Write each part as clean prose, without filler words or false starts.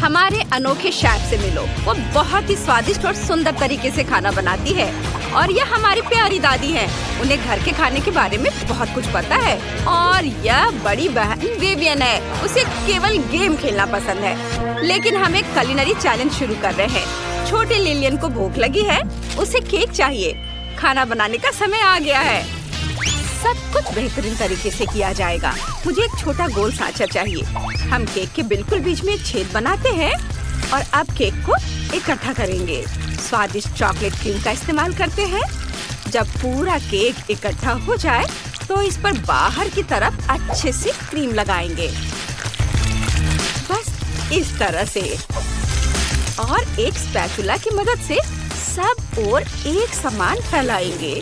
हमारे अनोखे शेफ से मिलो। वो बहुत ही स्वादिष्ट और सुंदर तरीके से खाना बनाती है और यह हमारी प्यारी दादी है। उन्हें घर के खाने के बारे में बहुत कुछ पता है। और यह बड़ी बहन विवियन है। उसे केवल गेम खेलना पसंद है। लेकिन हम एक कुलिनरी चैलेंज शुरू कर रहे हैं। छोटी लिलियन को भूख लगी है। उसे केक चाहिए। खाना बनाने का समय आ गया है। सब कुछ बेहतरीन तरीके से किया जाएगा। मुझे एक छोटा गोल सांचा चाहिए। हम केक के बिल्कुल बीच में एक छेद बनाते हैं और अब केक को इकट्ठा करेंगे। स्वादिष्ट चॉकलेट क्रीम का इस्तेमाल करते हैं। जब पूरा केक इकट्ठा हो जाए तो इस पर बाहर की तरफ अच्छे से क्रीम लगाएंगे, बस इस तरह से। और एक स्पैचुला की मदद से सब ओर एक समान फैलाएंगे।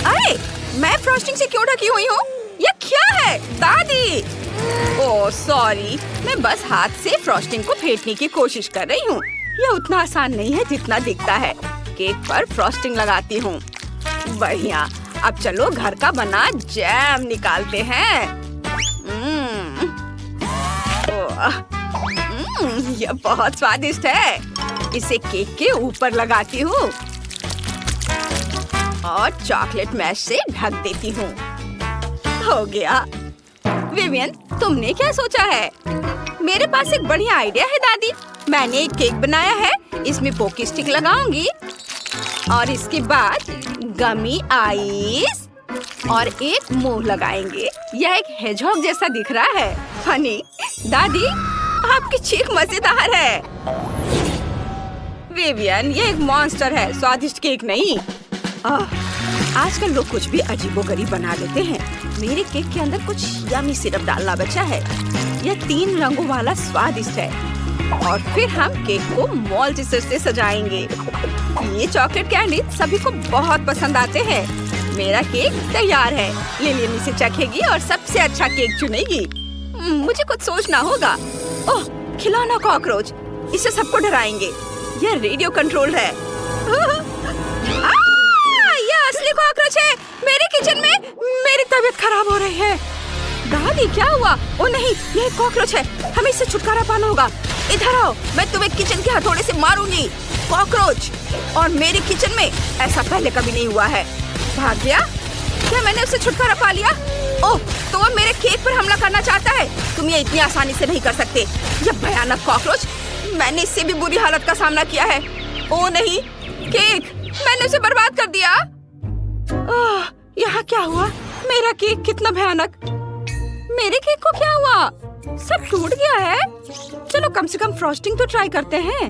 अरे, मैं फ्रॉस्टिंग से क्यों ढकी हुई हूँ? यह क्या है दादी? ओह सॉरी, मैं बस हाथ से फ्रॉस्टिंग को फेंटने की कोशिश कर रही हूँ। यह उतना आसान नहीं है जितना दिखता है। केक पर फ्रॉस्टिंग लगाती हूँ। बढ़िया, अब चलो घर का बना जैम निकालते हैं। यह बहुत स्वादिष्ट है। इसे केक के ऊपर लगाती हूँ और चॉकलेट मैश से ढक देती हूँ। हो गया। विवियन, तुमने क्या सोचा है? मेरे पास एक बढ़िया आइडिया है दादी। मैंने एक केक बनाया है। इसमें पोकी स्टिक लगाऊंगी और इसके बाद गमी आइस और एक मुंह लगाएंगे। यह एक हेजहॉग जैसा दिख रहा है। फनी। दादी, आपकी चीख मजेदार है। विवियन, ये एक मॉन्स्टर है, स्वादिष्ट केक नहीं। आजकल लोग कुछ भी अजीबोगरीब बना देते हैं। मेरे केक के अंदर कुछ यमी सिरप डालना बचा है। यह 3 रंगों वाला स्वादिष्ट है। और फिर हम केक को मॉल्टिसर से सजाएंगे। ये चॉकलेट कैंडी सभी को बहुत पसंद आते हैं। मेरा केक तैयार है। लिलियन इसे चखेगी और सबसे अच्छा केक चुनेगी। मुझे कुछ सोचना होगा। ओह, खिलौना कॉकरोच। इसे सबको डराएंगे। यह रेडियो कंट्रोल है। यह असली कॉकरोच है। मेरे किचन में मेरी तबीयत खराब हो रही है। दादी, क्या हुआ? ओ नहीं, यह कॉकरोच है। हमें इससे छुटकारा पाना होगा। इधर आओ, मैं तुम्हें किचन के हथौड़े से मारूंगी। कॉकरोच और मेरे किचन में ऐसा पहले कभी नहीं हुआ है। भाग गया? क्या मैंने उससे छुटकारा पा लिया? ओह, तो वो मेरे केक पर हमला करना चाहता है। तुम ये इतनी आसानी से नहीं कर सकते। यह भयानक कॉकरोच, मैंने इससे भी बुरी हालत का सामना किया है। ओ नहीं, केक, मैंने उसे बर्बाद कर दिया। ओह, यहाँ क्या हुआ? मेरा केक कितना भयानक। मेरे केक को क्या हुआ? सब टूट गया है। चलो कम से कम फ्रॉस्टिंग तो ट्राई करते हैं।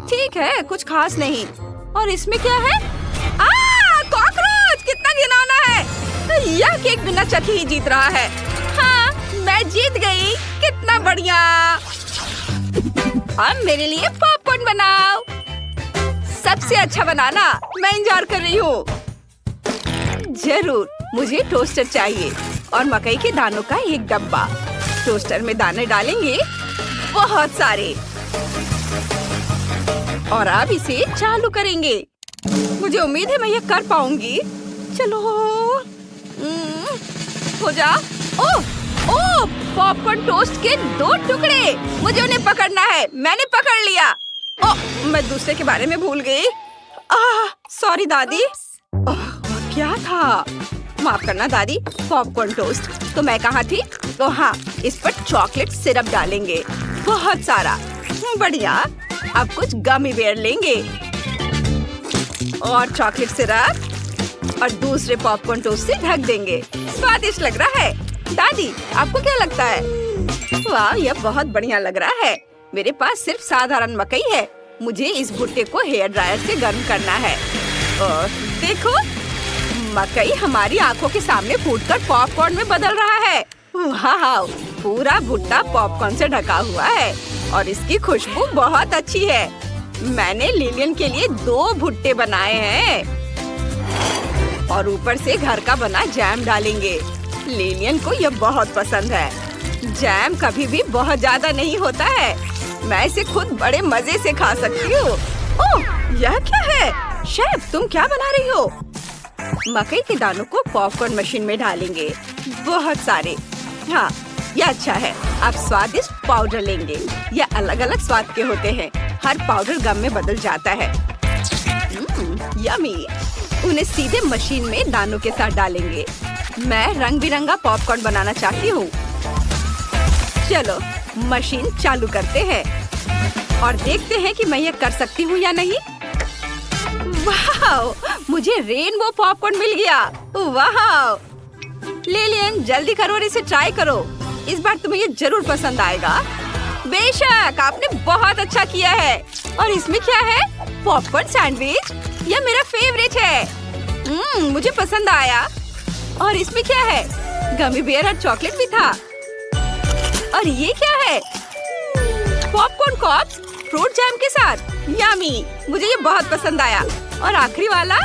ठीक है, कुछ खास नहीं। और इसमें क्या है? कॉकरोच, कितना घिनौना है। यह केक बिना चखे ही जीत रहा है। हाँ, मैं जीत गई। कितना बढ़िया। अब मेरे लिए पॉपकॉर्न बनाओ। सबसे अच्छा बनाना। मैं इंतजार कर रही हूँ। जरूर, मुझे टोस्टर चाहिए और मकई के दानों का एक डब्बा। टोस्टर में दाने डालेंगे, बहुत सारे। और अब इसे चालू करेंगे। मुझे उम्मीद है मैं यह कर पाऊंगी। चलो, हो जा। ओह, पॉपकॉर्न टोस्ट के 2 टुकड़े। मुझे उन्हें पकड़ना है। मैंने पकड़ लिया। ओह, मैं दूसरे के बारे में भूल गई। सॉरी दादी। क्या था? माफ करना दादी। Popcorn toast. तो मैं कहाँ थी? तो हाँ, इस पर चॉकलेट सिरप डालेंगे, बहुत सारा। बढ़िया। अब कुछ गमी बेयर लेंगे और चॉकलेट सिरप और दूसरे पॉपकॉर्न टोस्ट से ढक देंगे। स्वादिष्ट लग रहा है। दादी, आपको क्या लगता है? वाह, यह बहुत बढ़िया लग रहा है। मेरे पास सिर्फ साधारण मकई है। मुझे इस भुट्टे को हेयर ड्रायर से गर्म करना है। और देखो, मकई हमारी आंखों के सामने फूटकर पॉपकॉर्न में बदल रहा है। वाह, पूरा भुट्टा पॉपकॉर्न से ढका हुआ है और इसकी खुशबू बहुत अच्छी है। मैंने लिलियन के लिए 2 भुट्टे बनाए हैं और ऊपर से घर का बना जैम डालेंगे। लिलियन को यह बहुत पसंद है। जैम कभी भी बहुत ज्यादा नहीं होता है। मैं इसे खुद बड़े मजे से खा सकती हूँ। ओह, यह क्या है? शेफ, तुम क्या बना रही हो? मकई के दानों को पॉपकॉर्न मशीन में डालेंगे, बहुत सारे। हाँ, यह अच्छा है। अब स्वादिष्ट पाउडर लेंगे। ये अलग अलग स्वाद के होते हैं। हर पाउडर गम में बदल जाता है। यमी। उन्हें सीधे मशीन में दानों के साथ डालेंगे। मैं रंग बिरंगा पॉपकॉर्न बनाना चाहती हूँ। चलो मशीन चालू करते हैं और देखते हैं कि मैं ये कर सकती हूँ या नहीं। वाह, मुझे रेनबो पॉपकॉर्न मिल गया। वाह लिलियन, जल्दी करो और इसे ट्राई करो। इस बार तुम्हें ये जरूर पसंद आएगा। बेशक, आपने बहुत अच्छा किया है। और इसमें क्या है? Popcorn sandwich. यह मेरा फेवरेट है। मुझे पसंद आया। और इसमें क्या है? गमी बेयर और चॉकलेट भी था। और ये क्या है? पॉपकॉर्न कॉर्प्स फ्रूट जैम के साथ। यमी, मुझे ये बहुत पसंद आया। और आखिरी वाला,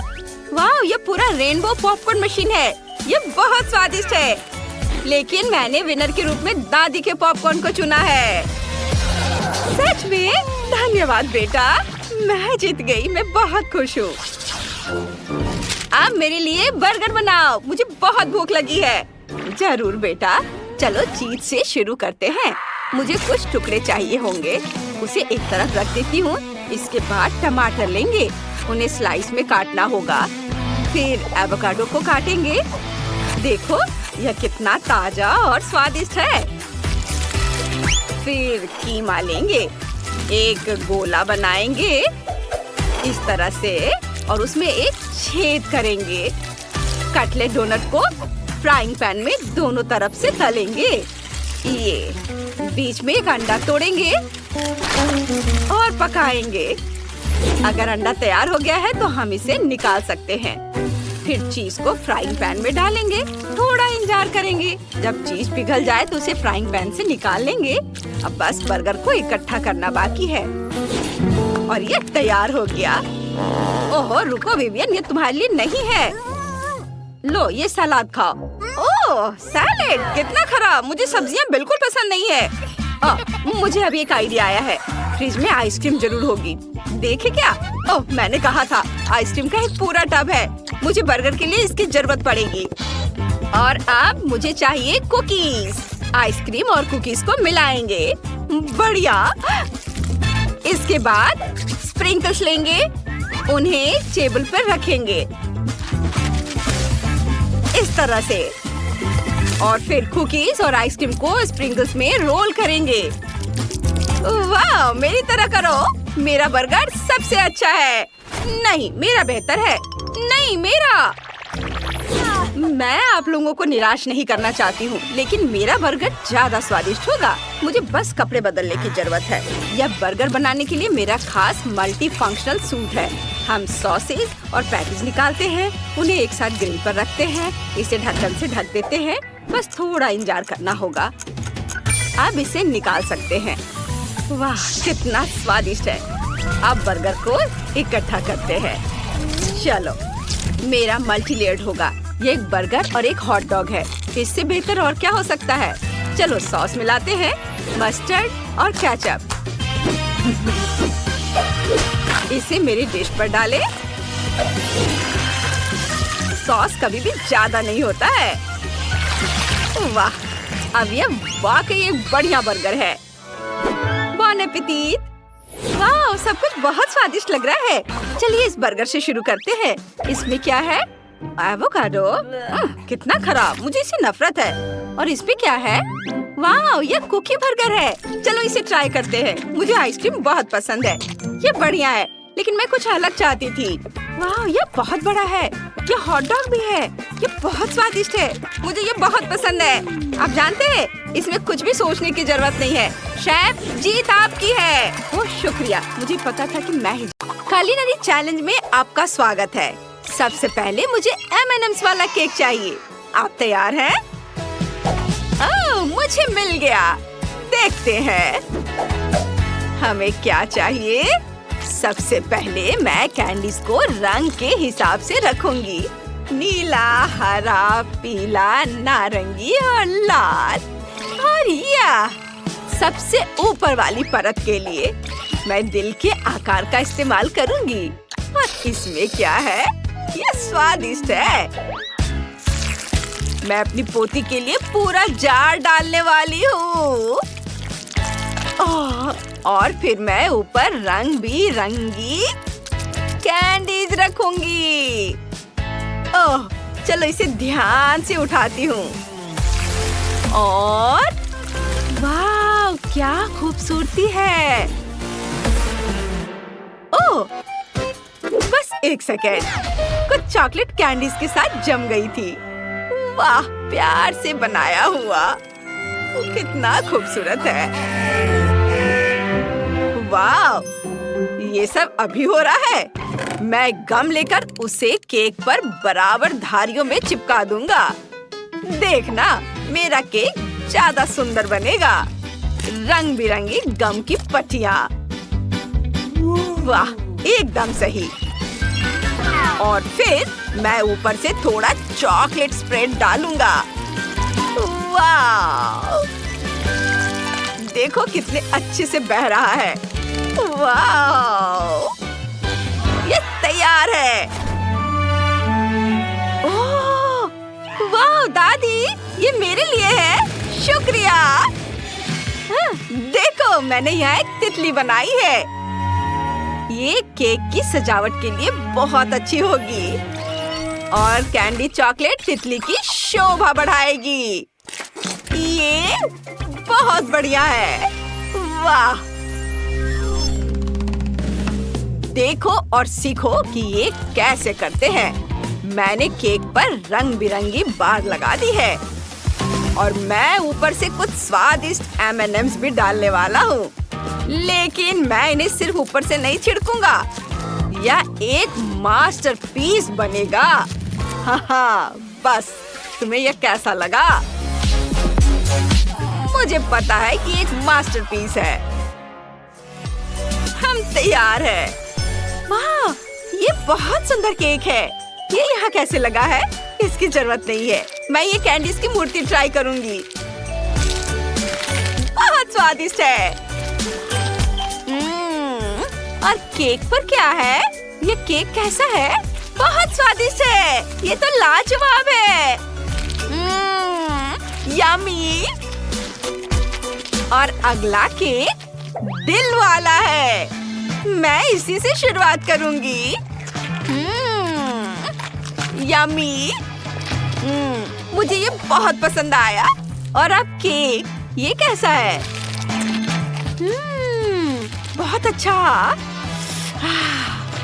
वाह, ये पूरा रेनबो पॉपकॉर्न मशीन है। ये बहुत स्वादिष्ट है। लेकिन मैंने विनर के रूप में दादी के पॉपकॉर्न को चुना है। सच में? धन्यवाद बेटा, मैं जीत गई। मैं बहुत खुश हूँ। अब मेरे लिए बर्गर बनाओ, मुझे बहुत भूख लगी है। जरूर बेटा, चलो चीज से शुरू करते हैं। मुझे कुछ टुकड़े चाहिए होंगे। उसे एक तरफ रख देती हूँ। इसके बाद टमाटर लेंगे, उन्हें स्लाइस में काटना होगा। फिर एवोकाडो को काटेंगे। देखो यह कितना ताजा और स्वादिष्ट है। फिर कीमा लेंगे, एक गोला बनाएंगे इस तरह से और उसमें एक छेद करेंगे। कटलेट डोनट को फ्राइंग पैन में दोनों तरफ से तलेंगे। ये बीच में एक अंडा तोड़ेंगे और पकाएंगे। अगर अंडा तैयार हो गया है तो हम इसे निकाल सकते हैं। फिर चीज को फ्राइंग पैन में डालेंगे। थोड़ा इंतजार करेंगे। जब चीज पिघल जाए तो उसे फ्राइंग पैन से निकाल लेंगे। अब बस बर्गर को इकट्ठा करना बाकी है और ये तैयार हो गया। ओहो रुको विवियन, ये तुम्हारे लिए नहीं है। लो ये सलाद खाओ। ओह सैलेड, कितना खराब। मुझे सब्जियां बिल्कुल पसंद नहीं है। मुझे अभी एक आइडिया आया है। फ्रिज में आइसक्रीम जरूर होगी। देखे क्या? ओह मैंने कहा था, आइसक्रीम का एक पूरा टब है। मुझे बर्गर के लिए इसकी जरूरत पड़ेगी। और अब मुझे चाहिए कुकीज। आइसक्रीम और कुकीज को मिलाएंगे। बढ़िया। इसके बाद स्प्रिंकल्स लेंगे, उन्हें टेबल पर रखेंगे इस तरह से। और फिर कुकीज और आइसक्रीम को स्प्रिंकल्स में रोल करेंगे। वाह, मेरी तरह करो। मेरा बर्गर सबसे अच्छा है। नहीं, मेरा बेहतर है। नहीं, मेरा। मैं आप लोगों को निराश नहीं करना चाहती हूँ, लेकिन मेरा बर्गर ज्यादा स्वादिष्ट होगा। मुझे बस कपड़े बदलने की जरूरत है। यह बर्गर बनाने के लिए मेरा खास मल्टी फंक्शनल सूट है। हम सॉसेज और पैटीज निकालते हैं, उन्हें एक साथ ग्रिल पर रखते हैं। इसे ढक्कन से ढक देते हैं। बस थोड़ा इंतजार करना होगा। अब इसे निकाल सकते हैं। वाह, कितना स्वादिष्ट है। अब बर्गर को इकट्ठा करते हैं। चलो, मेरा मल्टी लेयर्ड होगा। ये एक बर्गर और एक हॉट डॉग है। इससे बेहतर और क्या हो सकता है। चलो सॉस मिलाते हैं, मस्टर्ड और केचप। इसे मेरी डिश पर डालें। सॉस कभी भी ज्यादा नहीं होता है। वाह, अब ये वाकई एक बढ़िया बर्गर है। बॉन एपेटीट। वाह, सब कुछ बहुत स्वादिष्ट लग रहा है। चलिए इस बर्गर से शुरू करते हैं। इसमें क्या है? एवोकाडो। कितना खराब, मुझे इससे नफरत है। और इसमें क्या है? वाह, ये कुकी बर्गर है। चलो इसे ट्राई करते हैं। मुझे आइसक्रीम बहुत पसंद है। ये बढ़िया है, लेकिन मैं कुछ अलग चाहती थी। वाह, ये बहुत बड़ा है। ये हॉट डॉग भी है। ये बहुत स्वादिष्ट है। मुझे ये बहुत पसंद है। आप जानते हैं, इसमें कुछ भी सोचने की जरूरत नहीं है। शेफ, जीत आपकी है। ओह शुक्रिया, मुझे पता था कि मैं ही। कुलिनरी चैलेंज में आपका स्वागत है। सबसे पहले मुझे M&M's वाला केक चाहिए। आप तैयार हैं? ओह, मुझे मिल गया। देखते हैं हमें क्या चाहिए। सबसे पहले मैं कैंडीज को रंग के हिसाब से रखूंगी। नीला, हरा, पीला, नारंगी और लाल। और यह सबसे ऊपर वाली परत के लिए मैं दिल के आकार का इस्तेमाल करूंगी। और इसमें क्या है? यह स्वादिष्ट है। मैं अपनी पोती के लिए पूरा जार डालने वाली हूँ। और फिर मैं ऊपर रंग बिरंगी कैंडीज रखूंगी। ओह, चलो इसे ध्यान से उठाती हूँ। और वाह, क्या खूबसूरती है। ओह, बस एक सेकेंड, कुछ चॉकलेट कैंडीज के साथ जम गई थी। वाह, प्यार से बनाया हुआ, वो कितना खूबसूरत है। वाह, ये सब अभी हो रहा है। मैं गम लेकर उसे केक पर बराबर धारियों में चिपका दूंगा। देखना, मेरा केक ज्यादा सुंदर बनेगा। रंग बिरंगी गम की पट्टियाँ। वाह, एकदम सही। और फिर मैं ऊपर से थोड़ा चॉकलेट स्प्रेड डालूंगा। वाह, देखो कितने अच्छे से बह रहा है। वाह, ये तैयार है। ओह, वाह दादी, ये मेरे लिए है। शुक्रिया। देखो, मैंने यहाँ एक तितली बनाई है। ये केक की सजावट के लिए बहुत अच्छी होगी और कैंडी चॉकलेट तितली की शोभा बढ़ाएगी। ये बहुत बढ़िया है। वाह, देखो और सीखो कि ये कैसे करते हैं। मैंने केक पर रंग बिरंगी बार लगा दी है और मैं ऊपर से कुछ स्वादिष्ट M&Ms भी डालने वाला हूँ। लेकिन मैं इन्हें सिर्फ ऊपर से नहीं छिड़कूंगा। यह एक मास्टरपीस बनेगा। हाँ, बस तुम्हें यह कैसा लगा? मुझे पता है कि एक मास्टरपीस है। हम तैयार हैं। वाह, ये बहुत सुंदर केक है। ये यहाँ कैसे लगा है? इसकी जरूरत नहीं है। मैं ये कैंडीज की मूर्ति ट्राई करूंगी। बहुत स्वादिष्ट है। और केक पर क्या है? ये केक कैसा है? बहुत स्वादिष्ट है। ये तो लाजवाब है। यम्मी। और अगला केक दिल वाला है। मैं इसी से शुरुआत करूंगी। यम्मी। मुझे ये बहुत पसंद आया। और अब केक, ये कैसा है? बहुत अच्छा।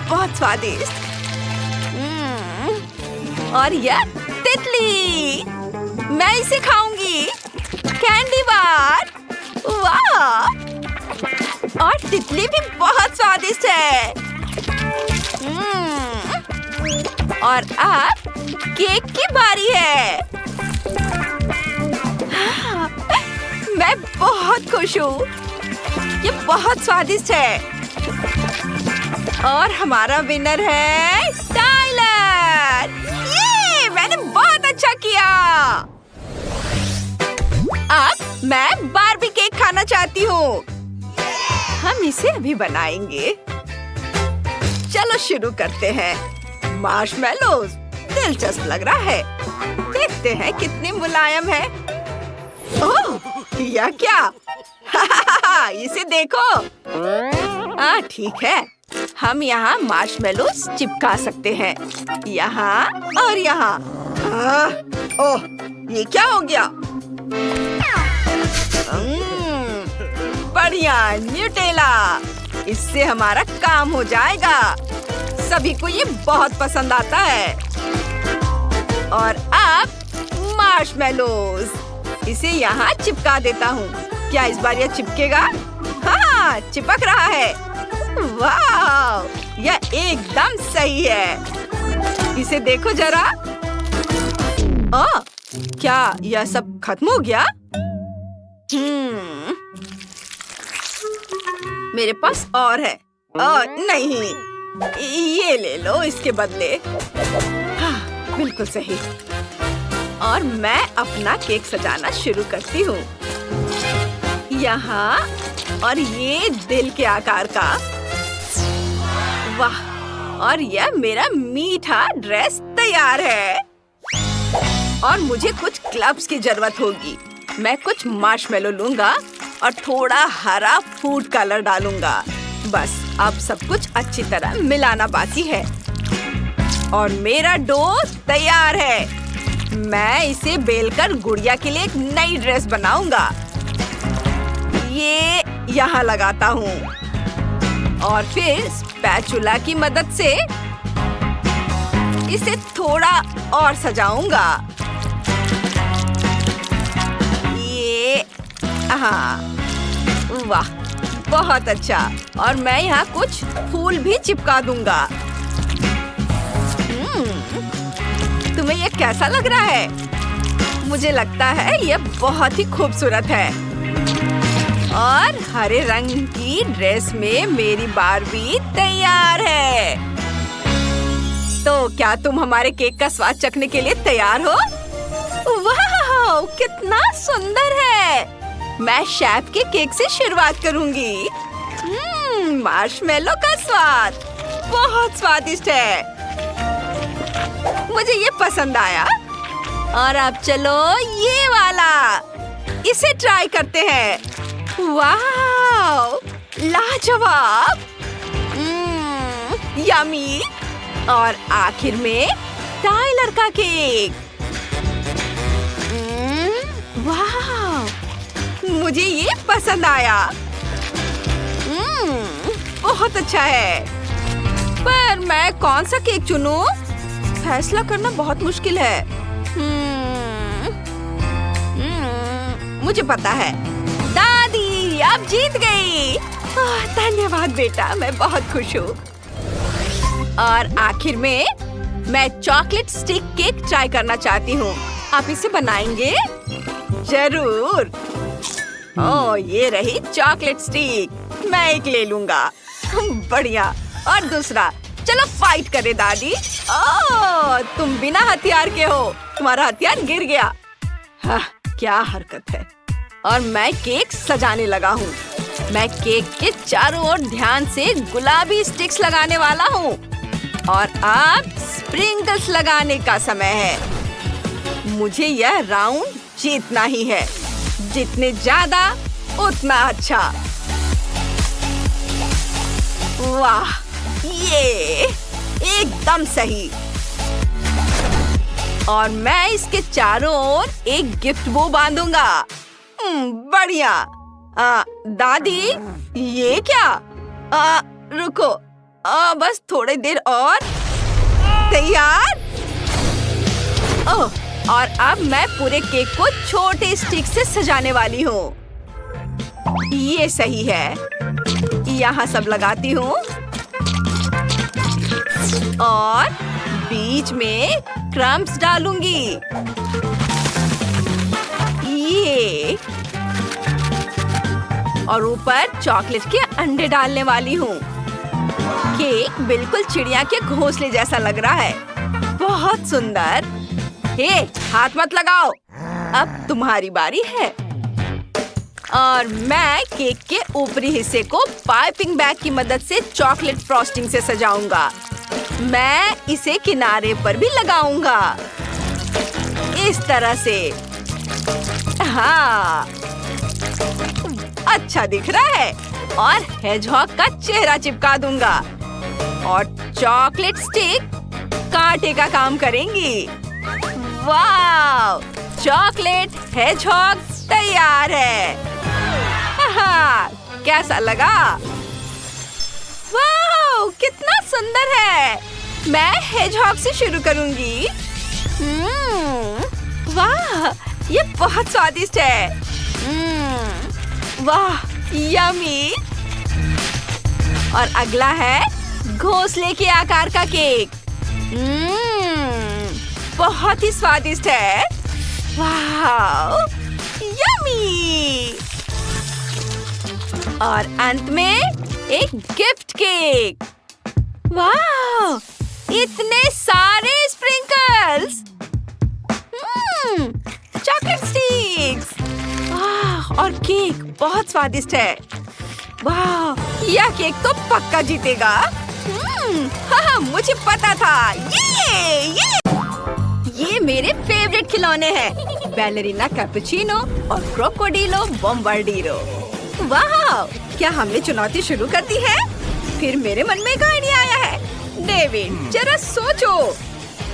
बहुत स्वादिष्ट। और यह तितली, मैं इसे खाऊंगी। Candy bar. वाह, और तितली भी बहुत स्वादिष्ट है। और अब केक की बारी है। मैं बहुत खुश हूँ। ये बहुत स्वादिष्ट है। और हमारा विनर है टाइलर। ये मैंने बहुत अच्छा किया। अब मैं बारबी केक खाना चाहती हूँ। हम इसे अभी बनाएंगे। चलो शुरू करते हैं। मार्शमेलोज, दिलचस्प लग रहा है। देखते हैं कितने मुलायम है। ओह, यह क्या? इसे देखो। ठीक है, हम यहाँ मार्शमेलोज चिपका सकते हैं। यहाँ और यहाँ। ओह, ये क्या हो गया? बढ़िया, न्यूटेला। इससे हमारा काम हो जाएगा। सभी को ये बहुत पसंद आता है। और अब मार्शमेलोज, इसे यहाँ चिपका देता हूँ। क्या इस बार यह चिपकेगा? हाँ, चिपक रहा है। वाह, यह एकदम सही है। इसे देखो जरा। क्या यह सब खत्म हो गया? मेरे पास और है। नहीं, ये ले लो इसके बदले। हाँ, बिल्कुल सही। और मैं अपना केक सजाना शुरू करती हूँ। यहाँ और ये दिल के आकार का। वाह, और यह मेरा मीठा ड्रेस तैयार है। और मुझे कुछ क्लब्स की जरूरत होगी। मैं कुछ मार्शमेलो लूंगा और थोड़ा हरा फूड कलर डालूंगा। बस अब सब कुछ अच्छी तरह मिलाना बाकी है और मेरा डो तैयार है। मैं इसे बेलकर गुड़िया के लिए एक नई ड्रेस बनाऊंगा। ये यहाँ लगाता हूँ और फिर स्पैचुला की मदद से इसे थोड़ा और सजाऊंगा। ये हाँ, वाह, बहुत अच्छा। और मैं यहाँ कुछ फूल भी चिपका दूंगा। तुम्हें ये कैसा लग रहा है? मुझे लगता है ये बहुत ही खूबसूरत है। और हरे रंग की ड्रेस में मेरी बार्बी तैयार है। तो क्या तुम हमारे केक का स्वाद चखने के लिए तैयार हो? वाह, कितना सुंदर है। मैं शेफ के केक से शुरुआत करूंगी। मार्शमेलो का स्वाद बहुत स्वादिष्ट है। मुझे ये पसंद आया। और अब चलो ये वाला, इसे ट्राई करते हैं। वाह, लाजवाब, यम्मी। और आखिर में टाइलर का केक। वाह, मुझे ये पसंद आया। बहुत अच्छा है। पर मैं कौन सा केक चुनूं? फैसला करना बहुत मुश्किल है। मुझे पता है। दादी आप जीत गई। धन्यवाद बेटा, मैं बहुत खुश हूँ। और आखिर में मैं चॉकलेट स्टिक केक ट्राई करना चाहती हूँ। आप इसे बनाएंगे? जरूर। ओह, ये रही चॉकलेट स्टिक। मैं एक ले लूंगा। बढ़िया। और दूसरा। चलो फाइट करे दादी। ओह, तुम बिना हथियार के हो। तुम्हारा हथियार गिर गया। हाँ, क्या हरकत है। और मैं केक सजाने लगा हूँ। मैं केक के चारों ओर ध्यान से गुलाबी स्टिक्स लगाने वाला हूँ। और अब स्प्रिंकल्स लगाने का समय है। मुझे यह राउंड जीतना ही है। जितने ज्यादा उतना अच्छा। वाह, ये एकदम सही। और मैं इसके चारों ओर एक गिफ्ट बो बांधूंगा। बढ़िया। दादी, ये क्या? रुको, बस थोड़ी देर और। तैयार? ओह, और अब मैं पूरे केक को छोटे स्टिक से सजाने वाली हूँ। ये सही है। यहाँ सब लगाती हूँ और बीच में क्रम्स डालूंगी। ये और ऊपर चॉकलेट के अंडे डालने वाली हूँ। केक बिल्कुल चिड़िया के घोंसले जैसा लग रहा है। बहुत सुंदर। हे, हाथ मत लगाओ। अब तुम्हारी बारी है। और मैं केक के ऊपरी हिस्से को पाइपिंग बैग की मदद से चॉकलेट फ्रॉस्टिंग से सजाऊंगा। मैं इसे किनारे पर भी लगाऊंगा, इस तरह से। हाँ, अच्छा दिख रहा है। और हेजहॉग का चेहरा चिपका दूंगा और चॉकलेट स्टिक कांटे का काम करेंगी। वाह, चॉकलेट हेजहॉग तैयार है। कैसा लगा? वाह, कितना सुंदर है। मैं हेजहॉग से शुरू करूंगी। वाह, ये बहुत स्वादिष्ट है। वाह, यम्मी। और अगला है घोंसले के आकार का केक। बहुत ही स्वादिष्ट है। वाह, यम्मी। और अंत में एक गिफ्ट केक। वाह, इतने सारे स्प्रिंकल्स। Chocolate sticks. वाह, और केक बहुत स्वादिष्ट है। वाह, यह केक तो पक्का जीतेगा। हाँ, मुझे पता था। ये मेरे फेवरेट खिलौने हैं, बैलेरिना कैपुचिनो और क्रोकोडिलो बॉम्बार्डिरो। वाह, क्या हमने चुनौती शुरू कर दी है? फिर मेरे मन में एक आइडिया आया है। डेविड, जरा सोचो,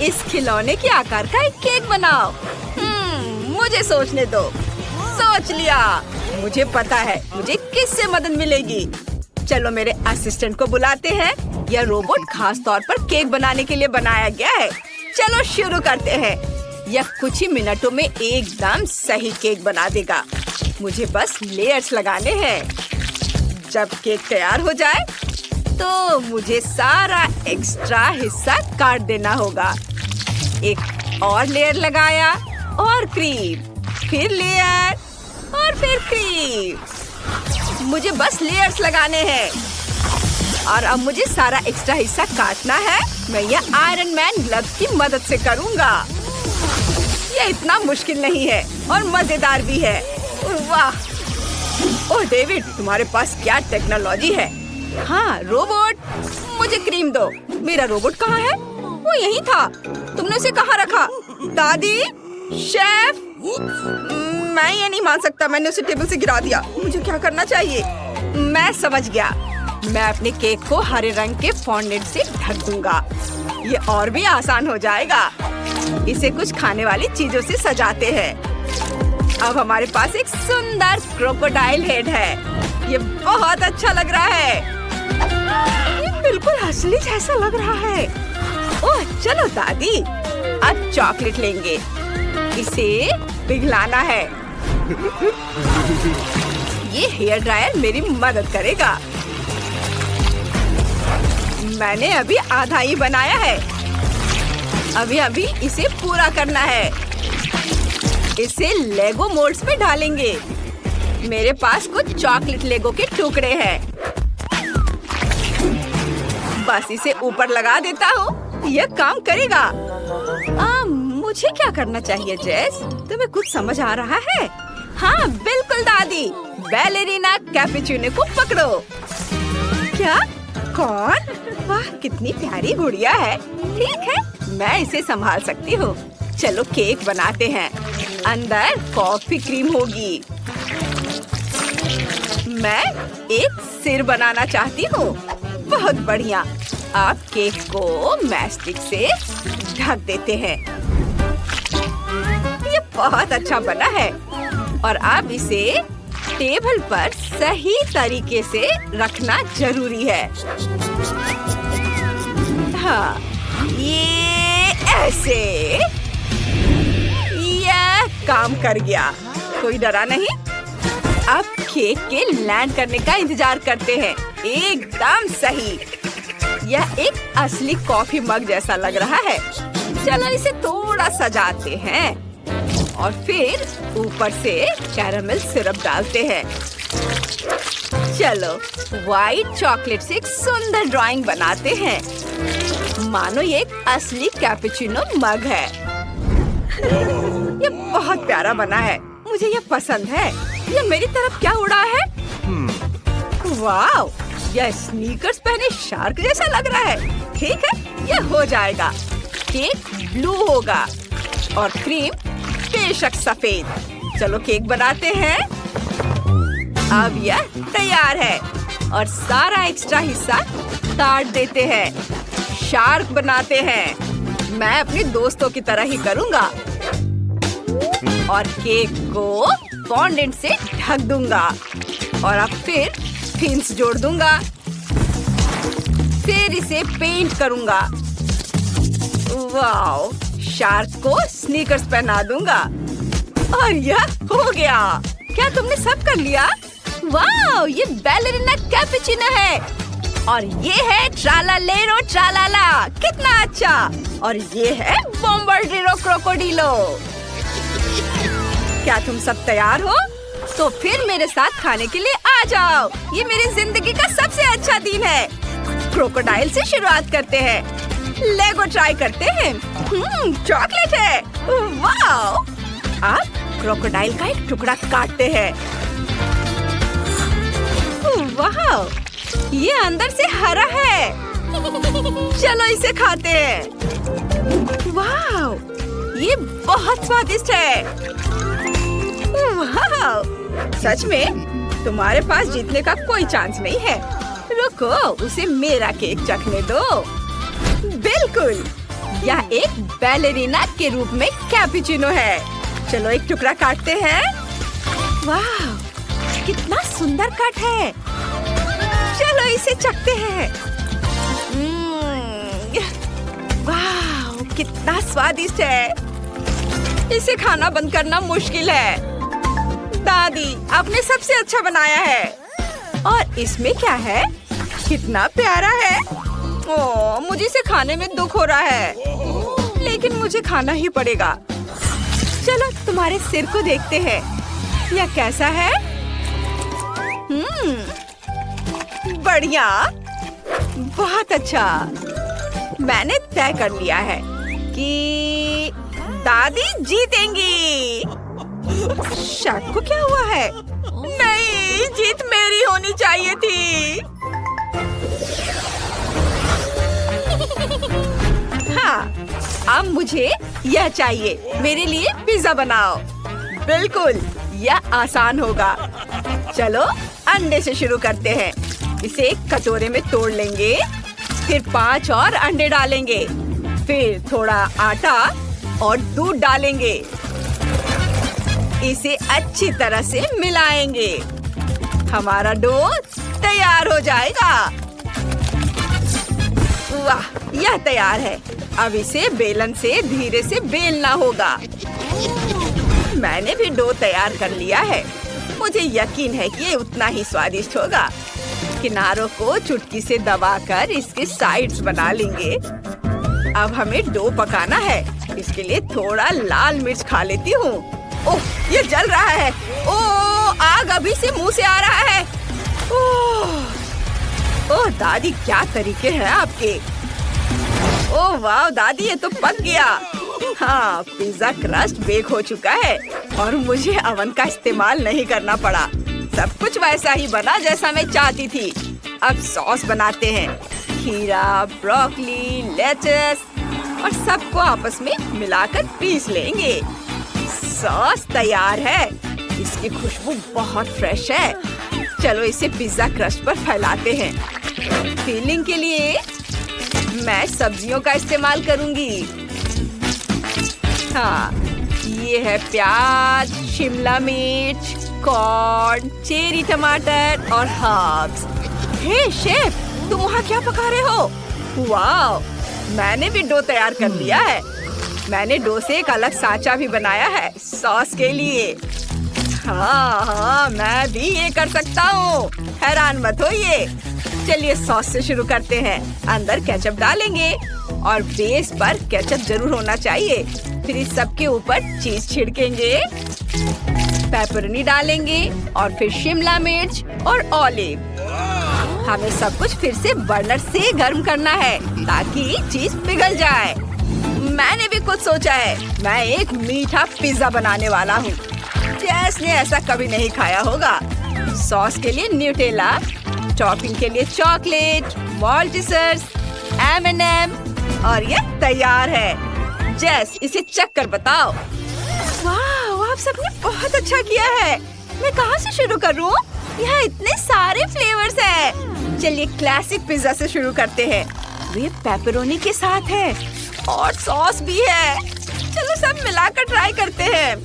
इस खिलौने के आकार का एक केक बनाओ। मुझे सोचने दो। सोच लिया। मुझे पता है मुझे किससे मदद मिलेगी। चलो मेरे असिस्टेंट को बुलाते हैं। यह रोबोट खास तौर पर केक बनाने के लिए बनाया गया है। चलो शुरू करते हैं। यह कुछ ही मिनटों में एकदम सही केक बना देगा। मुझे बस लेयर्स लगाने हैं। जब केक तैयार हो जाए तो मुझे सारा एक्स्ट्रा हिस्सा काट देना होगा। एक और लेयर लगाया और क्रीम, फिर लेयर और फिर क्रीम। मुझे बस लेयर्स लगाने हैं और अब मुझे सारा एक्स्ट्रा हिस्सा काटना है। मैं यह आयरन मैन ग्लव्स की मदद से करूंगा। यह इतना मुश्किल नहीं है और मजेदार भी है। वाह! ओह डेविड, तुम्हारे पास क्या टेक्नोलॉजी है। हाँ रोबोट, मुझे क्रीम दो। मेरा रोबोट कहाँ है? वो यहीं था। तुमने उसे कहाँ रखा? दादी, शेफ, मैं ये नहीं मान सकता। मैंने उसे टेबल से गिरा दिया। मुझे क्या करना चाहिए? मैं समझ गया। मैं अपने केक को हरे रंग के फॉन्डेंट से ढक दूंगा। ये और भी आसान हो जाएगा। इसे कुछ खाने वाली चीजों से सजाते हैं। अब हमारे पास एक सुंदर क्रोकोडाइल हेड है। ये बहुत अच्छा लग रहा है। ये बिल्कुल असली जैसा लग रहा है। ओह चलो दादी, अब चॉकलेट लेंगे। इसे पिघलाना है। ये हेयर ड्रायर मेरी मदद करेगा। मैंने अभी आधा ही बनाया है। अभी इसे पूरा करना है। इसे लेगो मोल्ड्स में डालेंगे। मेरे पास कुछ चॉकलेट लेगो के टुकड़े हैं। बस इसे ऊपर लगा देता हूँ। यह काम करेगा। मुझे क्या करना चाहिए जेस? तुम्हें कुछ समझ आ रहा है? हाँ बिल्कुल दादी। बैलेरिना कैपुचिनो को पकड़ो। क्या? कौन? वाह, कितनी प्यारी गुड़िया है। ठीक है, मैं इसे संभाल सकती हूँ। चलो केक बनाते हैं। अंदर कॉफी क्रीम होगी। मैं एक सिर बनाना चाहती हूँ। बहुत बढ़िया। आप केक को मैस्टिक से ढक देते हैं। ये बहुत अच्छा बना है। और अब इसे टेबल पर सही तरीके से रखना जरूरी है। हाँ, ये ऐसे। यह काम कर गया। कोई डरा नहीं। अब केक के लैंड करने का इंतजार करते हैं। एकदम सही। यह एक असली कॉफी मग जैसा लग रहा है। चलो इसे थोड़ा सजाते हैं और फिर ऊपर से कैरामेल सिरप डालते हैं। चलो व्हाइट चॉकलेट से एक सुंदर ड्राइंग बनाते हैं। मानो ये एक असली कैपुचिनो मग है। ये बहुत प्यारा बना है। मुझे ये पसंद है। ये मेरी तरफ क्या उड़ा है? वाव! यह स्नीकर्स पहने शार्क जैसा लग रहा है। ठीक है, यह हो जाएगा। केक ब्लू होगा और क्रीम बेशक सफेद। चलो केक बनाते हैं। अब यह तैयार है और सारा एक्स्ट्रा हिस्सा काट देते हैं। शार्क बनाते हैं। मैं अपने दोस्तों की तरह ही करूँगा और केक को फॉन्डेंट से ढक दूंगा और अब फिर थिन्स जोड़ दूंगा। फिर इसे पेंट करूंगा। वाओ! शार्क को स्नीकर्स पहना दूंगा और यह हो गया। क्या तुमने सब कर लिया? वाओ! ये बैलेरिना कैपुचिनो है और ये है ट्रालालेरो ट्रालाला। कितना अच्छा! और ये है बॉम्बार्डिरो क्रोकोडिलो। क्या तुम सब तैयार हो? तो फिर मेरे साथ खाने के लिए आ जाओ। ये मेरी जिंदगी का सबसे अच्छा दिन है। क्रोकोडाइल से शुरुआत करते हैं। लेगो ट्राई करते हैं। चॉकलेट है। वाओ! अब क्रोकोडाइल का एक टुकड़ा काटते हैं। वाओ! ये अंदर से हरा है। चलो इसे खाते हैं। वाओ! ये बहुत स्वादिष्ट है। वाह, सच में तुम्हारे पास जीतने का कोई चांस नहीं है। रुको, उसे मेरा केक चखने दो। बिल्कुल, यह एक बैलेरिना के रूप में कैपुचिनो है। चलो एक टुकड़ा काटते हैं। वाह, कितना सुंदर कट है। चलो इसे चखते हैं। वाह, कितना स्वादिष्ट है। इसे खाना बंद करना मुश्किल है। दादी, आपने सबसे अच्छा बनाया है। और इसमें क्या है? कितना प्यारा है। ओह, मुझे इसे खाने में दुख हो रहा है, लेकिन मुझे खाना ही पड़ेगा। चलो तुम्हारे सिर को देखते हैं। यह कैसा है? बढ़िया, बहुत अच्छा। मैंने तय कर लिया है कि दादी जीतेंगी। शर्ट को क्या हुआ है? नहीं, जीत मेरी होनी चाहिए थी। हाँ, अब मुझे यह चाहिए। मेरे लिए पिज्जा बनाओ। बिल्कुल, यह आसान होगा। चलो अंडे से शुरू करते हैं। इसे एक कटोरे में तोड़ लेंगे, फिर 5 और अंडे डालेंगे, फिर थोड़ा आटा और दूध डालेंगे। इसे अच्छी तरह से मिलाएंगे। हमारा डो तैयार हो जाएगा। वाह, यह तैयार है। अब इसे बेलन से धीरे से बेलना होगा। मैंने भी डो तैयार कर लिया है। मुझे यकीन है कि ये उतना ही स्वादिष्ट होगा। किनारों को चुटकी से दबाकर इसके साइड्स बना लेंगे। अब हमें डो पकाना है। इसके लिए थोड़ा लाल मिर्च खा लेती हूँ। ओह, ये जल रहा है। ओह, आग अभी से मुंह से आ रहा है। ओह दादी, क्या तरीके हैं आपके। ओह वाह दादी, ये तो पक गया। हाँ, पिज्जा क्रस्ट बेक हो चुका है और मुझे अवन का इस्तेमाल नहीं करना पड़ा। सब कुछ वैसा ही बना जैसा मैं चाहती थी। अब सॉस बनाते हैं। खीरा, ब्रोकली, लेटस और सबको आपस में मिलाकर पीस लेंगे। सॉस तैयार है। इसकी खुशबू बहुत फ्रेश है। चलो इसे पिज्जा क्रस्ट पर फैलाते हैं। फिलिंग के लिए मैं सब्जियों का इस्तेमाल करूंगी। हाँ, ये है प्याज, शिमला मिर्च, कॉर्न, चेरी टमाटर और हर्ब्स। हे शेफ, तुम वहाँ क्या पका रहे हो? वाह, मैंने भी डो तैयार कर लिया है। मैंने डो से एक अलग सांचा भी बनाया है सॉस के लिए। हाँ, मैं भी ये कर सकता हूँ। हैरान मत होइए। चलिए सॉस से शुरू करते हैं। अंदर केचप डालेंगे और बेस पर केचप जरूर होना चाहिए। फिर इस सब के ऊपर चीज छिड़केंगे, पेपरोनी डालेंगे और फिर शिमला मिर्च और ऑलिव। हमें सब कुछ फिर से बर्नर से गर्म करना है ताकि चीज पिघल जाए। मैंने भी कुछ सोचा है। मैं एक मीठा पिज्जा बनाने वाला हूँ। जेस ने ऐसा कभी नहीं खाया होगा। सॉस के लिए न्यूटेला, टॉपिंग के लिए चॉकलेट, माल्टेसर्स, M&M और ये तैयार है। जेस, इसे चख कर बताओ। वाह, आप सबने बहुत अच्छा किया है। मैं कहाँ से शुरू करूँ? यहाँ इतने सारे फ्लेवर्स हैं। चलिए क्लासिक पिज्जा से शुरू करते हैं। ये पेपरोनी के साथ है और सॉस भी है। चलो सब मिलाकर ट्राई करते हैं।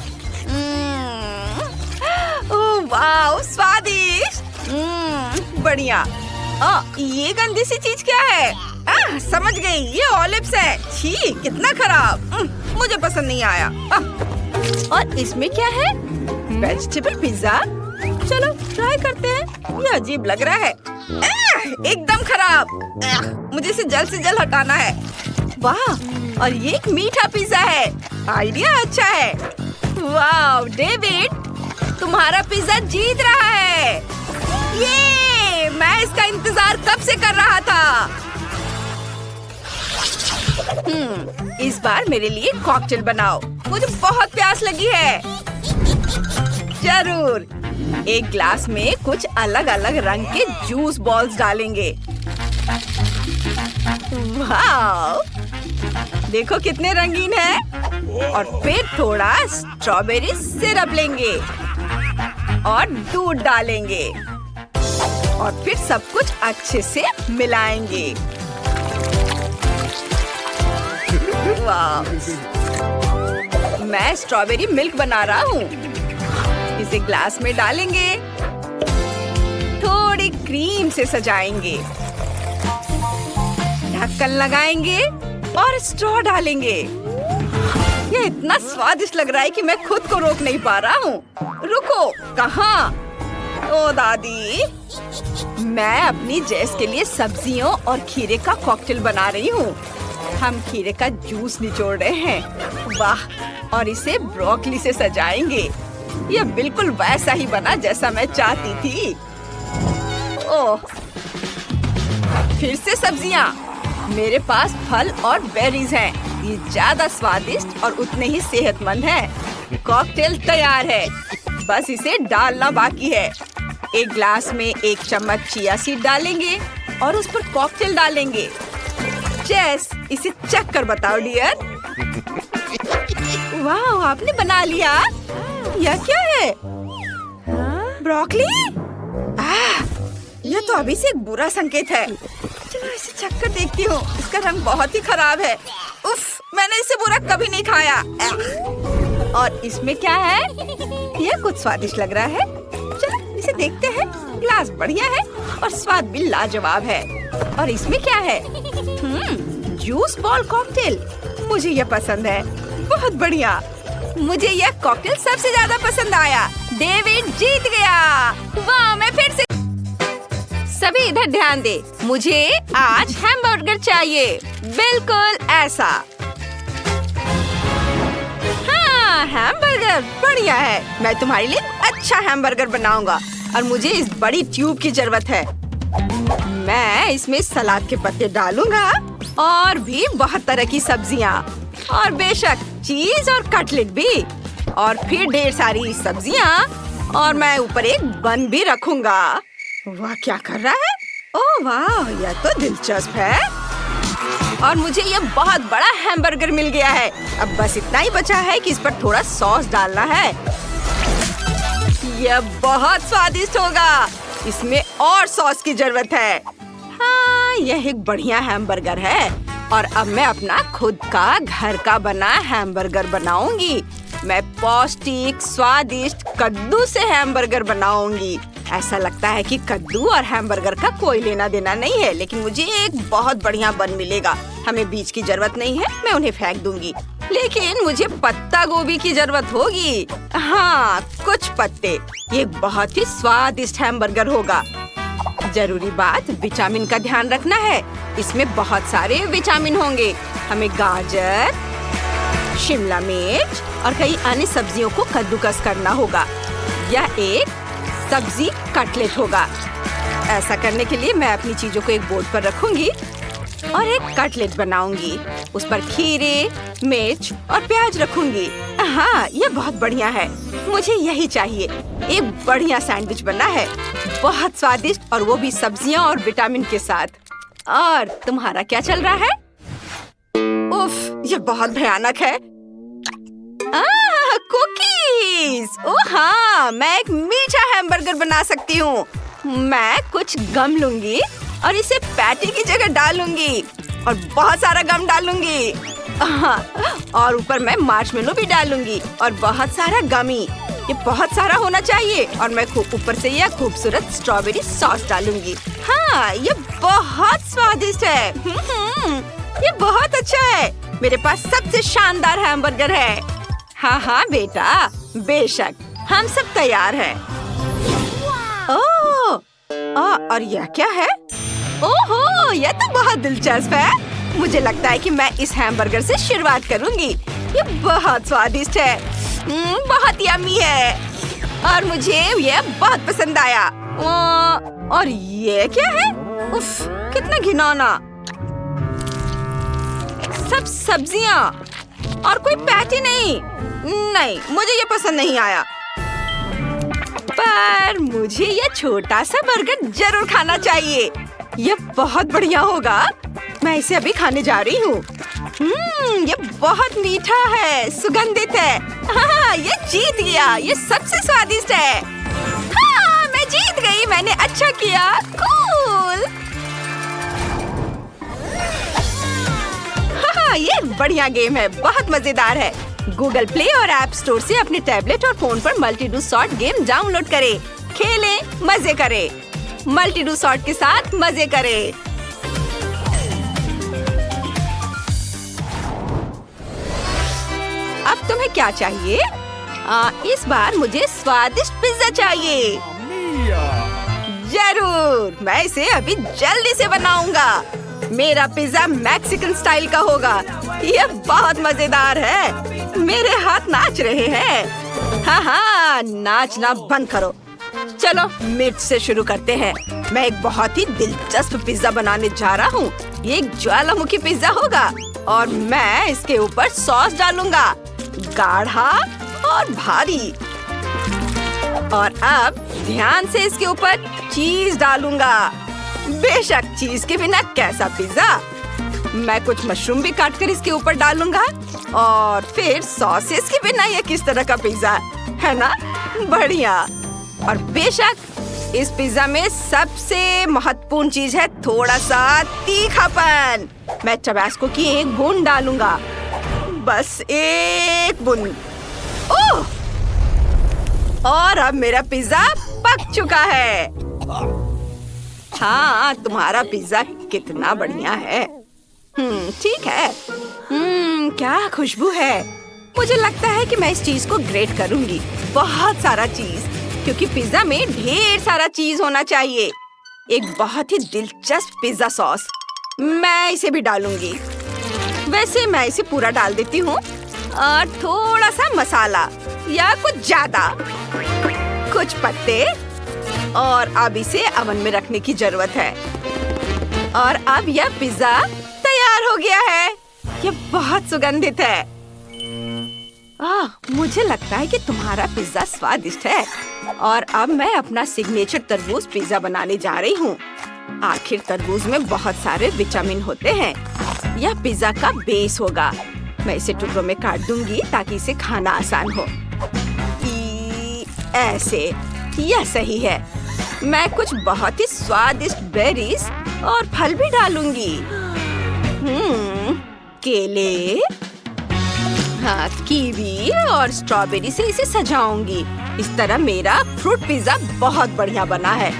ओह वाह, स्वादिष्ट। बढ़िया। ये गंदी सी चीज क्या है? समझ गई, ये ऑलिव्स है। छी, कितना खराब। मुझे पसंद नहीं आया। और इसमें क्या है? Vegetable pizza. चलो ट्राई करते हैं। ये अजीब लग रहा है। एकदम खराब। मुझे इसे जल्द से जल्द हटाना है। वाह, और ये एक मीठा पिज्जा है। आइडिया अच्छा है। वाह डेविड, तुम्हारा पिज्जा जीत रहा है। ये मैं इसका इंतजार कब से कर रहा था। इस बार मेरे लिए कॉकटेल बनाओ। मुझे बहुत प्यास लगी है। जरूर। एक ग्लास में कुछ अलग अलग रंग के जूस बॉल्स डालेंगे। वाह, देखो कितने रंगीन है। और फिर थोड़ा स्ट्रॉबेरी सिरप लेंगे और दूध डालेंगे और फिर सब कुछ अच्छे से मिलाएंगे। वाह! मैं स्ट्रॉबेरी मिल्क बना रहा हूँ। इसे ग्लास में डालेंगे, थोड़ी क्रीम से सजाएंगे, ढक्कन लगाएंगे और स्ट्रॉ डालेंगे। ये इतना स्वादिष्ट लग रहा है कि मैं खुद को रोक नहीं पा रहा हूँ। रुको, कहाँ? ओ दादी, मैं अपनी जेस के लिए सब्जियों और खीरे का कॉकटेल बना रही हूँ। हम खीरे का जूस निचोड़ रहे हैं। वाह! और इसे ब्रोकली से सजाएंगे। यह बिल्कुल वैसा ही बना जैसा मैं चाहती थी। ओह! फिर से सब्जियाँ। मेरे पास फल और बेरीज हैं। ये ज्यादा स्वादिष्ट और उतने ही सेहतमंद हैं। कॉकटेल तैयार है, बस इसे डालना बाकी है। एक ग्लास में 1 चम्मच चिया सीड डालेंगे और उस पर कॉकटेल डालेंगे। जेस, इसे चख कर बताओ डियर। वाह, आपने बना लिया। यह क्या है? ब्रोकली? यह तो अभी से एक बुरा संकेत है। चलो इसे चख कर देखती हूँ। इसका रंग बहुत ही खराब है। उफ, मैंने इसे बुरा कभी नहीं खाया। और इसमें क्या है? यह कुछ स्वादिष्ट लग रहा है। चलो इसे देखते हैं। ग्लास बढ़िया है और स्वाद भी लाजवाब है। और इसमें क्या है? Juice ball cocktail. मुझे यह पसंद है। बहुत बढ़िया। मुझे यह कॉकटेल सबसे ज्यादा पसंद आया। डेविड जीत गया। वाह, मैं फिर से। सभी इधर ध्यान दे। मुझे आज हैमबर्गर चाहिए, बिल्कुल ऐसा। हाँ, हैमबर्गर बढ़िया है। मैं तुम्हारे लिए अच्छा हैमबर्गर बनाऊंगा और मुझे इस बड़ी ट्यूब की जरूरत है। मैं इसमें सलाद के पत्ते डालूंगा और भी बहुत तरह की सब्जियाँ और बेशक चीज और कटलेट भी और फिर ढेर सारी सब्जियाँ और मैं ऊपर एक बन भी रखूंगा। वाह, क्या कर रहा है? ओह वाह, यह तो दिलचस्प है। और मुझे यह बहुत बड़ा हैमबर्गर मिल गया है। अब बस इतना ही बचा है कि इस पर थोड़ा सॉस डालना है। यह बहुत स्वादिष्ट होगा। इसमें और सॉस की जरूरत है। हाँ, यह एक बढ़िया हैमबर्गर है और अब मैं अपना खुद का घर का बना हैमबर्गर बनाऊंगी। मैं पौष्टिक स्वादिष्ट कद्दू से हैमबर्गर बनाऊंगी। ऐसा लगता है कि कद्दू और हैमबर्गर का कोई लेना देना नहीं है, लेकिन मुझे एक बहुत बढ़िया बन मिलेगा। हमें बीज की जरूरत नहीं है, मैं उन्हें फेंक दूंगी। लेकिन मुझे पत्ता गोभी की जरूरत होगी। हाँ, कुछ पत्ते। ये बहुत ही स्वादिष्ट हैमबर्गर होगा। जरूरी बात, विटामिन का ध्यान रखना है। इसमें बहुत सारे विटामिन होंगे। हमें गाजर, शिमला मिर्च और कई अन्य सब्जियों को कद्दूकस करना होगा। यह एक सब्जी कटलेट होगा। ऐसा करने के लिए मैं अपनी चीजों को एक बोर्ड पर रखूंगी और एक कटलेट बनाऊंगी। उस पर खीरे, मिर्च और प्याज रखूंगी। हाँ, यह बहुत बढ़िया है। मुझे यही चाहिए। एक बढ़िया सैंडविच बनना है, बहुत स्वादिष्ट, और वो भी सब्जियां और विटामिन के साथ। और तुम्हारा क्या चल रहा है? उफ, यह बहुत भयानक है। कुकीज! ओह हाँ, मैं एक मीठा हैमबर्गर बना सकती हूँ। मैं कुछ गम लूंगी और इसे पैटी की जगह डालूंगी और बहुत सारा गम डालूंगी। और ऊपर मैं मार्शमेलो भी डालूंगी और बहुत सारा गमी। ये बहुत सारा होना चाहिए। और मैं ऊपर से यह खूबसूरत स्ट्रॉबेरी सॉस डालूंगी। हाँ, ये बहुत स्वादिष्ट है। ये बहुत अच्छा है। मेरे पास सबसे शानदार हैमबर्गर है। हाँ हाँ बेटा, बेशक, हम सब तैयार हैं। ओह, और यह क्या है? ओहो, यह तो बहुत दिलचस्प है। मुझे लगता है कि मैं इस हैमबर्गर से शुरुआत करूंगी। ये बहुत स्वादिष्ट है, बहुत यम्मी है और मुझे ये बहुत पसंद आया। और ये क्या है? उफ, कितना घिनौना। सब सब्जियां और कोई पैटी नहीं। नहीं, मुझे ये पसंद नहीं आया। पर मुझे ये छोटा सा बर्गर जरूर खाना चाहिए। ये बहुत बढ़िया होगा। मैं इसे अभी खाने जा रही हूँ। ये बहुत मीठा है, सुगंधित है। हाँ, ये जीत गया। ये सबसे स्वादिष्ट है। हाँ, मैं जीत गई। मैंने अच्छा किया। कूल। हाँ, ये बढ़िया गेम है, बहुत मजेदार है। गूगल प्ले और ऐप स्टोर से अपने टैबलेट और फोन पर multi do sort game download करें। खेलें, मजे करें। मल्टी डू सॉर्ट के साथ मजे करें। अब तुम्हें क्या चाहिए? इस बार मुझे स्वादिष्ट पिज्जा चाहिए। जरूर, मैं इसे अभी जल्दी से बनाऊंगा। मेरा पिज्जा मैक्सिकन स्टाइल का होगा। यह बहुत मजेदार है। मेरे हाथ नाच रहे हैं। हाँ, नाचना बंद करो। चलो मिर्च से शुरू करते हैं। मैं एक बहुत ही दिलचस्प पिज्जा बनाने जा रहा हूँ। ये एक ज्वालामुखी पिज्जा होगा और मैं इसके ऊपर सॉस डालूंगा, गाढ़ा और भारी। और अब ध्यान से इसके ऊपर चीज डालूंगा। बेशक, चीज के बिना कैसा पिज्जा। मैं कुछ मशरूम भी काटकर इसके ऊपर डालूंगा और फिर सॉसेस के बिना यह किस तरह का पिज्जा है ना? बढ़िया। और बेशक इस पिज्जा में सबसे महत्वपूर्ण चीज है थोड़ा सा तीखापन। मैं टबास्को की एक बूंद डालूंगा, बस एक बूंद। ओह! और अब मेरा पिज्जा पक चुका है। हाँ, तुम्हारा पिज्जा कितना बढ़िया है। ठीक है। क्या खुशबू है। मुझे लगता है कि मैं इस चीज को ग्रेट करूंगी। बहुत सारा चीज, क्योंकि पिज्जा में ढेर सारा चीज होना चाहिए। एक बहुत ही दिलचस्प पिज्जा सॉस, मैं इसे भी डालूंगी। वैसे मैं इसे पूरा डाल देती हूँ और थोड़ा सा मसाला या कुछ ज्यादा, कुछ पत्ते। और अब इसे ओवन में रखने की जरूरत है। और अब यह पिज्जा तैयार हो गया है। यह बहुत सुगंधित है। मुझे लगता है कि तुम्हारा पिज्जा स्वादिष्ट है। और अब मैं अपना सिग्नेचर तरबूज पिज्जा बनाने जा रही हूँ। आखिर तरबूज में बहुत सारे विटामिन होते हैं। यह पिज्जा का बेस होगा। मैं इसे टुकड़ों में काट दूंगी ताकि इसे खाना आसान हो। ऐसे, यह सही है। मैं कुछ बहुत ही स्वादिष्ट बेरीज और फल भी डालूंगी। केले, हाँ, कीवी और स्ट्रॉबेरी से इसे सजाऊंगी। इस तरह मेरा फ्रूट पिज्जा बहुत बढ़िया बना है।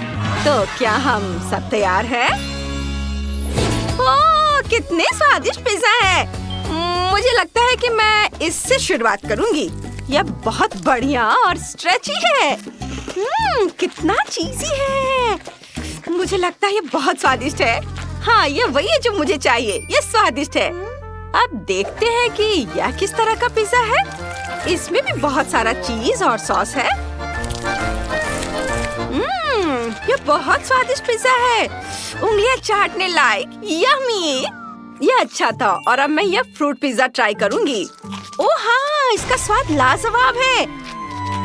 तो क्या हम सब तैयार हैं? ओह, कितने स्वादिष्ट पिज्जा है। मुझे लगता है कि मैं इससे शुरुआत करूंगी। यह बहुत बढ़िया और स्ट्रेची है। कितना चीज़ी है। मुझे लगता है ये बहुत स्वादिष्ट है। हाँ, ये वही है जो मुझे चाहिए। ये स्वादिष्ट है। अब देखते हैं कि यह किस तरह का पिज्जा है। इसमें भी बहुत सारा चीज और सॉस है। ये बहुत स्वादिष्ट पिज्जा है। उंगलियां चाटने लायक। यम्मी। यह अच्छा था। और अब मैं यह फ्रूट पिज्जा ट्राई करूंगी। ओह हाँ, इसका स्वाद लाजवाब है।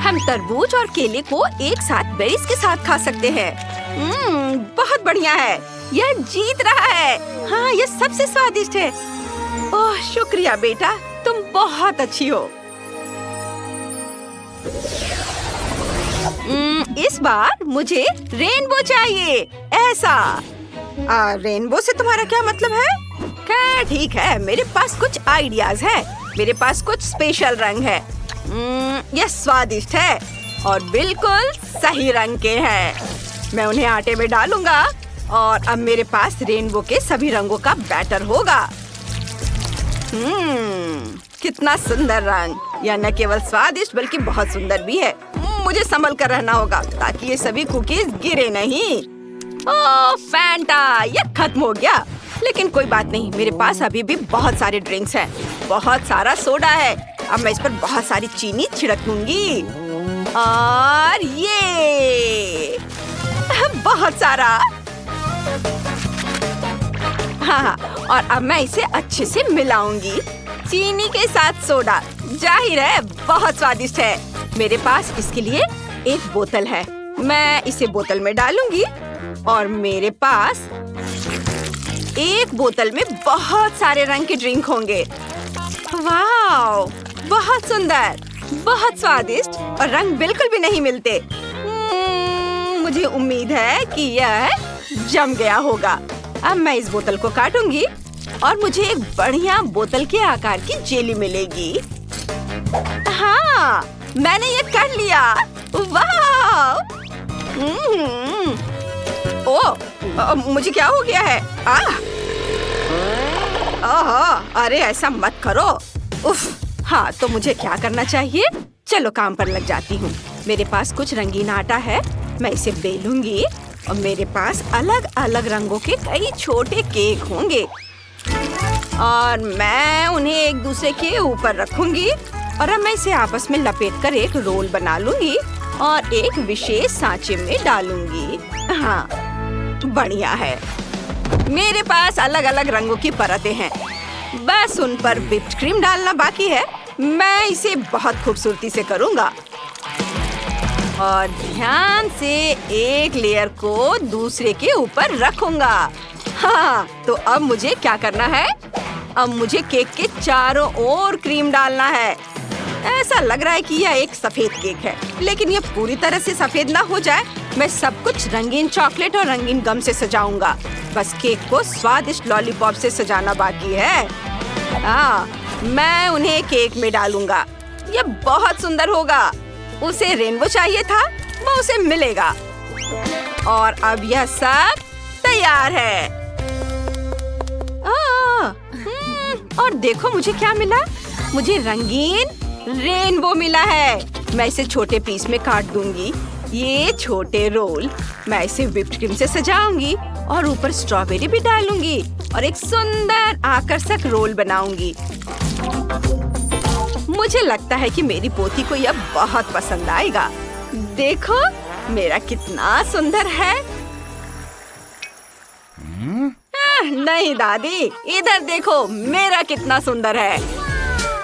हम तरबूज और केले को एक साथ बेरीज के साथ खा सकते हैं। बहुत बढ़िया है। यह जीत रहा है। हाँ, यह सबसे स्वादिष्ट है। ओह, शुक्रिया बेटा, तुम बहुत अच्छी हो। इस बार मुझे रेनबो चाहिए। ऐसा। रेनबो से तुम्हारा क्या मतलब है? खैर ठीक है, मेरे पास कुछ आइडियाज है। मेरे पास कुछ स्पेशल रंग है। यह स्वादिष्ट है और बिल्कुल सही रंग के हैं। मैं उन्हें आटे में डालूंगा और अब मेरे पास रेनबो के सभी रंगों का बैटर होगा। कितना सुंदर रंग। यह न केवल स्वादिष्ट बल्कि बहुत सुंदर भी है। मुझे संभल कर रहना होगा ताकि ये सभी कुकीज गिरे नहीं। ओह फैंटा, यह खत्म हो गया। लेकिन कोई बात नहीं, मेरे पास अभी भी बहुत सारे ड्रिंक्स हैं। बहुत सारा सोडा है। अब मैं इस पर बहुत सारी चीनी छिड़क दूंगी। और ये बहुत सारा। हाँ, और अब मैं इसे अच्छे से मिलाऊंगी। चीनी के साथ सोडा, जाहिर है बहुत स्वादिष्ट है। मेरे पास इसके लिए एक बोतल है। मैं इसे बोतल में डालूंगी और मेरे पास एक बोतल में बहुत सारे रंग के ड्रिंक होंगे। वाह, बहुत सुंदर, बहुत स्वादिष्ट और रंग बिल्कुल भी नहीं मिलते। मुझे उम्मीद है कि यह जम गया होगा। अब मैं इस बोतल को काटूंगी और मुझे एक बढ़िया बोतल के आकार की जेली मिलेगी। हाँ, मैंने ये कर लिया। वाह! ओह, मुझे क्या हो गया है? अरे ऐसा मत करो। उफ, हाँ, तो मुझे क्या करना चाहिए? चलो काम पर लग जाती हूँ। मेरे पास कुछ रंगीन आटा है, मैं इसे बेलूंगी और मेरे पास अलग अलग रंगों के कई छोटे केक होंगे और मैं उन्हें एक दूसरे के ऊपर रखूंगी और अब मैं इसे आपस में लपेट कर एक रोल बना लूंगी और एक विशेष सांचे में डालूंगी। हाँ, बढ़िया है। मेरे पास अलग अलग रंगों की परतें हैं, बस उन पर व्हिप्ड क्रीम डालना बाकी है। मैं इसे बहुत खूबसूरती से करूंगा और ध्यान से एक लेयर को दूसरे के ऊपर रखूंगा। हाँ, तो अब मुझे क्या करना है? अब मुझे केक के चारों ओर क्रीम डालना है। ऐसा लग रहा है कि यह एक सफेद केक है, लेकिन यह पूरी तरह से सफेद ना हो जाए। मैं सब कुछ रंगीन चॉकलेट और रंगीन गम से सजाऊंगा। बस केक को स्वादिष्ट लॉलीपॉप से सजाना बाकी है। हाँ, मैं उन्हें केक में डालूंगा। यह बहुत सुंदर होगा। उसे रेनबो चाहिए था, वो उसे मिलेगा। और अब यह सब तैयार है। और देखो मुझे क्या मिला? मुझे रंगीन रेनबो मिला है। मैं इसे छोटे पीस में काट दूंगी। ये छोटे रोल मैं इसे व्हिप्ड क्रीम से सजाऊंगी और ऊपर स्ट्रॉबेरी भी डालूंगी और एक सुंदर आकर्षक रोल बनाऊंगी। मुझे लगता है कि मेरी पोती को यह बहुत पसंद आएगा। देखो मेरा कितना सुंदर है। नहीं दादी, इधर देखो मेरा कितना सुंदर है।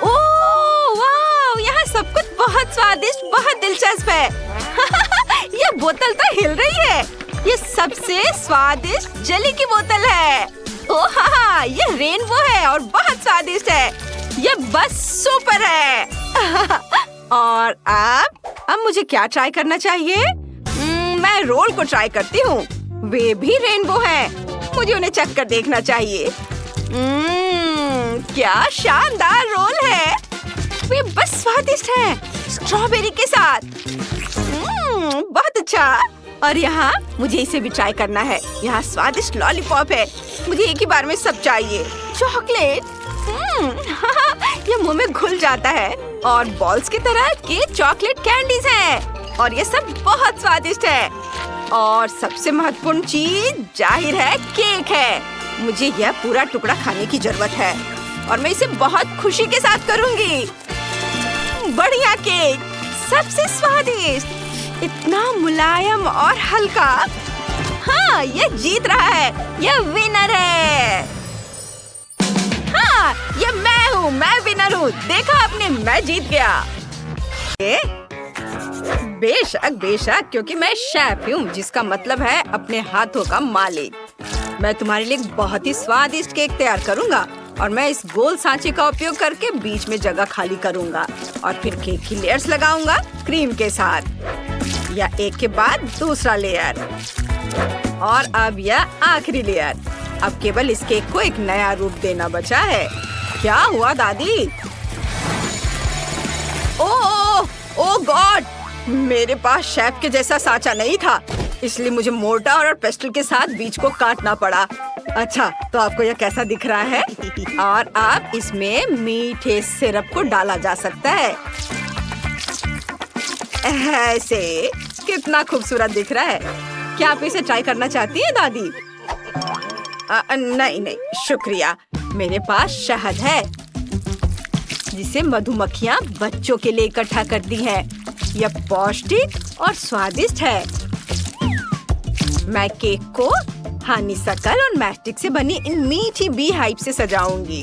ओह वाह, यहाँ सब कुछ बहुत स्वादिष्ट, बहुत दिलचस्प है। ये बोतल तो हिल रही है। ये सबसे स्वादिष्ट जेली की बोतल है। ओह हाँ, ये रेनबो है और बहुत स्वादिष्ट है। ये बस सुपर है। और अब मुझे क्या ट्राई करना चाहिए? मैं रोल को ट्राई करती हूँ। वे भी रेनबो हैं। मुझे उन्हें चख कर देखना चाहिए। क्या शानदार रोल है। वे बस स्वादिष्ट है, स्ट्रॉबेरी के साथ। बहुत अच्छा। और यहाँ मुझे इसे भी ट्राई करना है। यहाँ स्वादिष्ट लॉलीपॉप है। मुझे एक ही बार में सब चाहिए। चॉकलेट, ये मुंह में घुल जाता है। और बॉल्स की तरह के चॉकलेट कैंडीज हैं और ये सब बहुत स्वादिष्ट है। और सबसे महत्वपूर्ण चीज जाहिर है केक है। मुझे यह पूरा टुकड़ा खाने की जरूरत है और मैं इसे बहुत खुशी के साथ करूंगी। बढ़िया केक, सबसे स्वादिष्ट, इतना मुलायम और हल्का। हाँ, ये जीत रहा है। यह विनर है। हाँ, ये मैं विनर हूँ। देखा आपने, मैं जीत गया। बेशक बेशक, क्योंकि मैं शेफ हूँ, जिसका मतलब है अपने हाथों का मालिक। मैं तुम्हारे लिए बहुत ही स्वादिष्ट केक तैयार करूँगा और मैं इस गोल सांचे का उपयोग करके बीच में जगह खाली करूँगा और फिर केक की लेयर्स लगाऊंगा क्रीम के साथ, या एक के बाद दूसरा लेयर और अब यह आखिरी लेयर। अब केवल इस केक को एक नया रूप देना बचा है। क्या हुआ दादी? ओह गॉड, मेरे पास शेफ के जैसा सांचा नहीं था, इसलिए मुझे मोर्टार और पेस्टल के साथ बीच को काटना पड़ा। अच्छा, तो आपको यह कैसा दिख रहा है? और अब इसमें मीठे सिरप को डाला जा सकता है। ऐसे कितना खूबसूरत दिख रहा है। क्या आप इसे ट्राई करना चाहती हैं दादी? नहीं, शुक्रिया। मेरे पास शहद है जिसे मधुमक्खियाँ बच्चों के लिए इकट्ठा करती हैं। यह पौष्टिक और स्वादिष्ट है। मैं केक को हनीसकल और मैस्टिक से बनी इन मीठी बी हाइव से सजाऊंगी।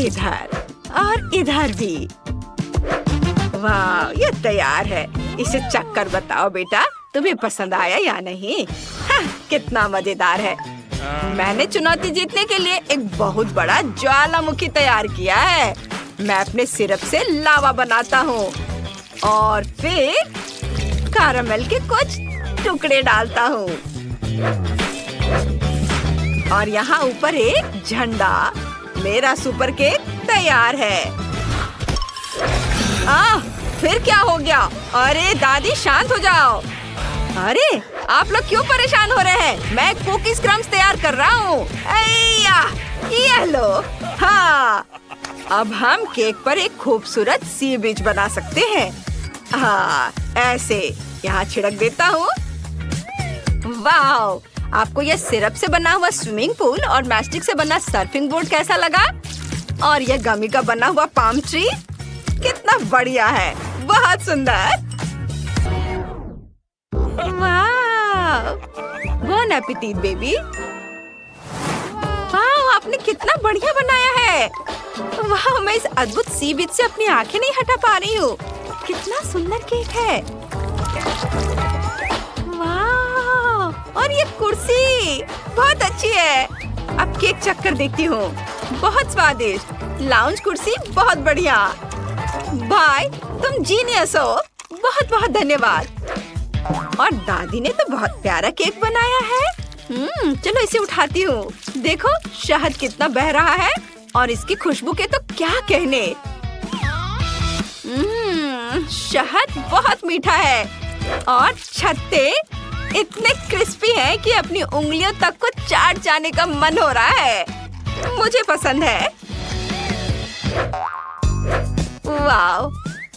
इधर और इधर भी। वाह, ये तैयार है। इसे चख कर बताओ बेटा, तुम्हें पसंद आया या नहीं? हाँ, कितना मजेदार है। मैंने चुनौती जीतने के लिए एक बहुत बड़ा ज्वालामुखी तैयार किया है। मैं अपने सिरप से लावा बनाता हूँ और फिर कैरामल के कुछ टुकड़े डालता हूँ और यहाँ ऊपर एक झंडा। मेरा सुपर केक तैयार है। फिर क्या हो गया? अरे दादी शांत हो जाओ। अरे आप लोग क्यों परेशान हो रहे हैं? मैं कुकीज क्रम्स तैयार कर रहा हूँ। ये लो। हाँ, अब हम केक पर एक खूबसूरत सी बीच बना सकते हैं। हाँ, ऐसे यहाँ छिड़क देता हूँ। वाओ, आपको यह सिरप से बना हुआ स्विमिंग पूल और मैस्टिक से बना सर्फिंग बोर्ड कैसा लगा? और यह गमी का बना हुआ पाम ट्री कितना बढ़िया है, बहुत सुंदर। वाह, बॉन एपेटिट बेबी। वाह, आपने कितना बढ़िया बनाया है। वाह, मैं इस अद्भुत सी बीच से अपनी आंखें नहीं हटा पा रही हूँ। कितना सुंदर केक है। वाह, और ये कुर्सी बहुत अच्छी है। अब केक चख कर देखती हूँ। बहुत स्वादिष्ट। लाउंज कुर्सी बहुत बढ़िया। भाई, तुम जीनियस हो। बहुत बहुत धन्यवाद। और दादी ने तो बहुत प्यारा केक बनाया है। चलो इसे उठाती हूँ। देखो शहद कितना बह रहा है और इसकी खुशबू के तो क्या कहने। शहद बहुत मीठा है और छत्ते इतने क्रिस्पी हैं कि अपनी उंगलियों तक को चाट जाने का मन हो रहा है। मुझे पसंद है। वाओ,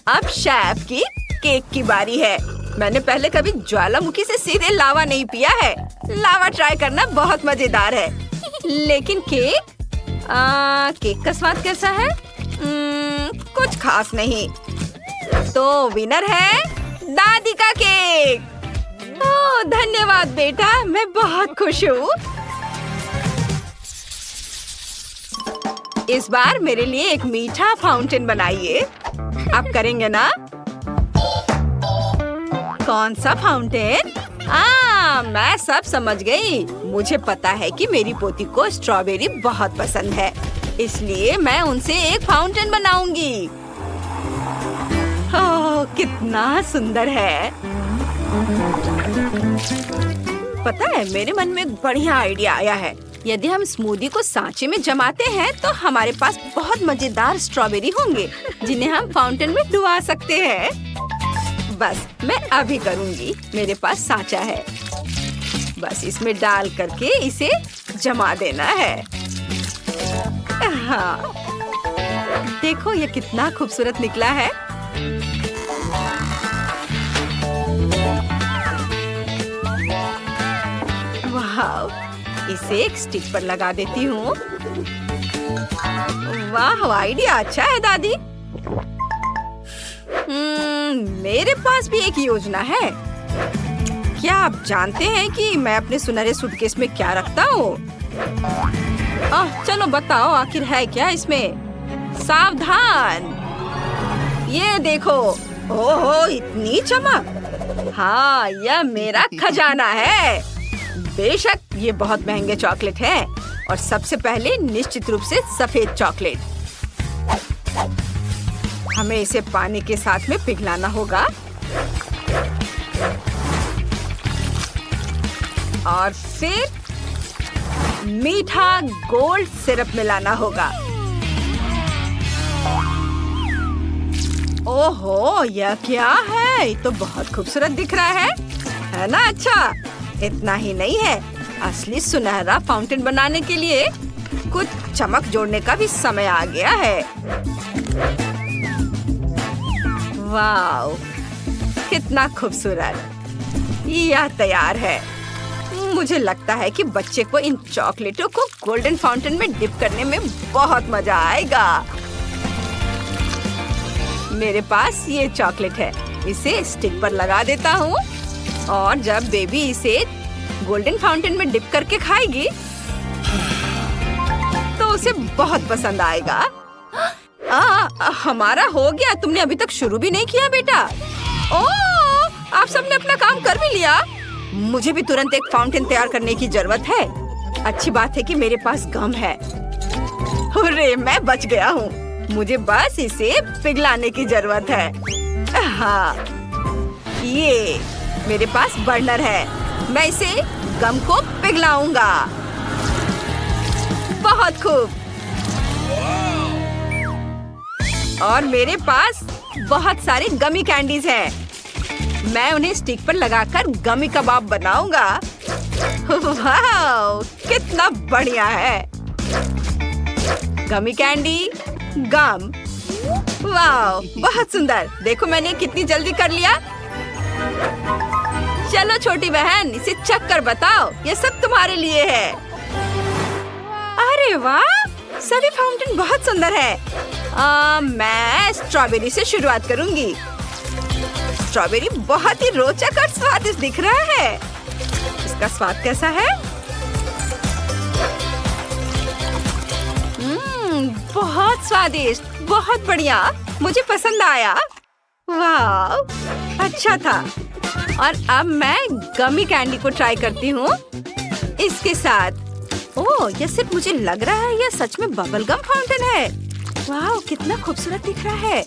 अब शेफ की केक की बारी है। मैंने पहले कभी ज्वालामुखी से सीधे लावा नहीं पिया है। लावा ट्राई करना बहुत मजेदार है। लेकिन केक का स्वाद कैसा है? कुछ खास नहीं। तो विनर है दादी का केक। ओह, धन्यवाद बेटा, मैं बहुत खुश हूँ। इस बार मेरे लिए एक मीठा फाउंटेन बनाइए। आप करेंगे ना? कौन सा फाउंटेन? मैं सब समझ गई। मुझे पता है कि मेरी पोती को स्ट्रॉबेरी बहुत पसंद है, इसलिए मैं उनसे एक फाउंटेन बनाऊंगी। ओह, कितना सुंदर है। पता है, मेरे मन में एक बढ़िया आइडिया आया है। यदि हम स्मूदी को सांचे में जमाते हैं तो हमारे पास बहुत मजेदार स्ट्रॉबेरी होंगे जिन्हें हम फाउंटेन में डुबा सकते हैं। बस मैं अभी करूंगी। मेरे पास सांचा है, बस इसमें डाल करके इसे जमा देना है। हाँ, देखो ये कितना खूबसूरत निकला है। वाह, इसे एक स्टिक पर लगा देती हूँ। वाह, आइडिया अच्छा है दादी। मेरे पास भी एक योजना है। क्या आप जानते हैं कि मैं अपने सुनहरे सूटकेस में क्या रखता हूँ? चलो बताओ, आखिर है क्या इसमें? सावधान, ये देखो। ओहो, इतनी चमक। हाँ, यह मेरा खजाना है। बेशक ये बहुत महंगे चॉकलेट हैं और सबसे पहले निश्चित रूप से सफेद चॉकलेट। हमें इसे पानी के साथ में पिघलाना होगा और फिर मीठा गोल्ड सिरप मिलाना होगा। ओहो, यह क्या है? ये तो बहुत खूबसूरत दिख रहा है ना? अच्छा, इतना ही नहीं है, असली सुनहरा फाउंटेन बनाने के लिए कुछ चमक जोड़ने का भी समय आ गया है। वाव, कितना खूबसूरत। यह तैयार है। मुझे लगता है कि बच्चे को इन चॉकलेटों को गोल्डन फाउंटेन में डिप करने में बहुत मजा आएगा। मेरे पास ये चॉकलेट है, इसे स्टिक पर लगा देता हूँ और जब बेबी इसे गोल्डन फाउंटेन में डिप करके खाएगी तो उसे बहुत पसंद आएगा। हमारा हो गया। तुमने अभी तक शुरू भी नहीं किया बेटा। ओह, आप सबने अपना काम कर भी लिया। मुझे भी तुरंत एक फाउंटेन तैयार करने की जरूरत है। अच्छी बात है कि मेरे पास गम है। अरे मैं बच गया हूँ। मुझे बस इसे पिघलाने की जरूरत है। हाँ, ये मेरे पास बर्नर है। मैं इसे गम को पिघलाऊंगा। बहुत खूब। और मेरे पास बहुत सारे गमी कैंडीज हैं। मैं उन्हें स्टिक पर लगाकर गमी कबाब बनाऊंगा। वाह, कितना बढ़िया है। गमी कैंडी, गम। वाह, बहुत सुंदर। देखो मैंने कितनी जल्दी कर लिया। चलो छोटी बहन, इसे चख कर बताओ। ये सब तुम्हारे लिए है। अरे वाह, सभी फाउंटेन बहुत सुंदर है। मैं स्ट्रॉबेरी से शुरुआत करूंगी। स्ट्रॉबेरी बहुत ही रोचक और स्वादिष्ट दिख रहा है। इसका स्वाद कैसा है? बहुत स्वादिष्ट, बहुत बढ़िया। मुझे पसंद आया। वाह, अच्छा था। और अब मैं गमी कैंडी को ट्राई करती हूँ इसके साथ। ओह, ये सिर्फ मुझे लग रहा है, यह सच में बबल गम फाउंटेन है। वाह, कितना खूबसूरत दिख रहा है।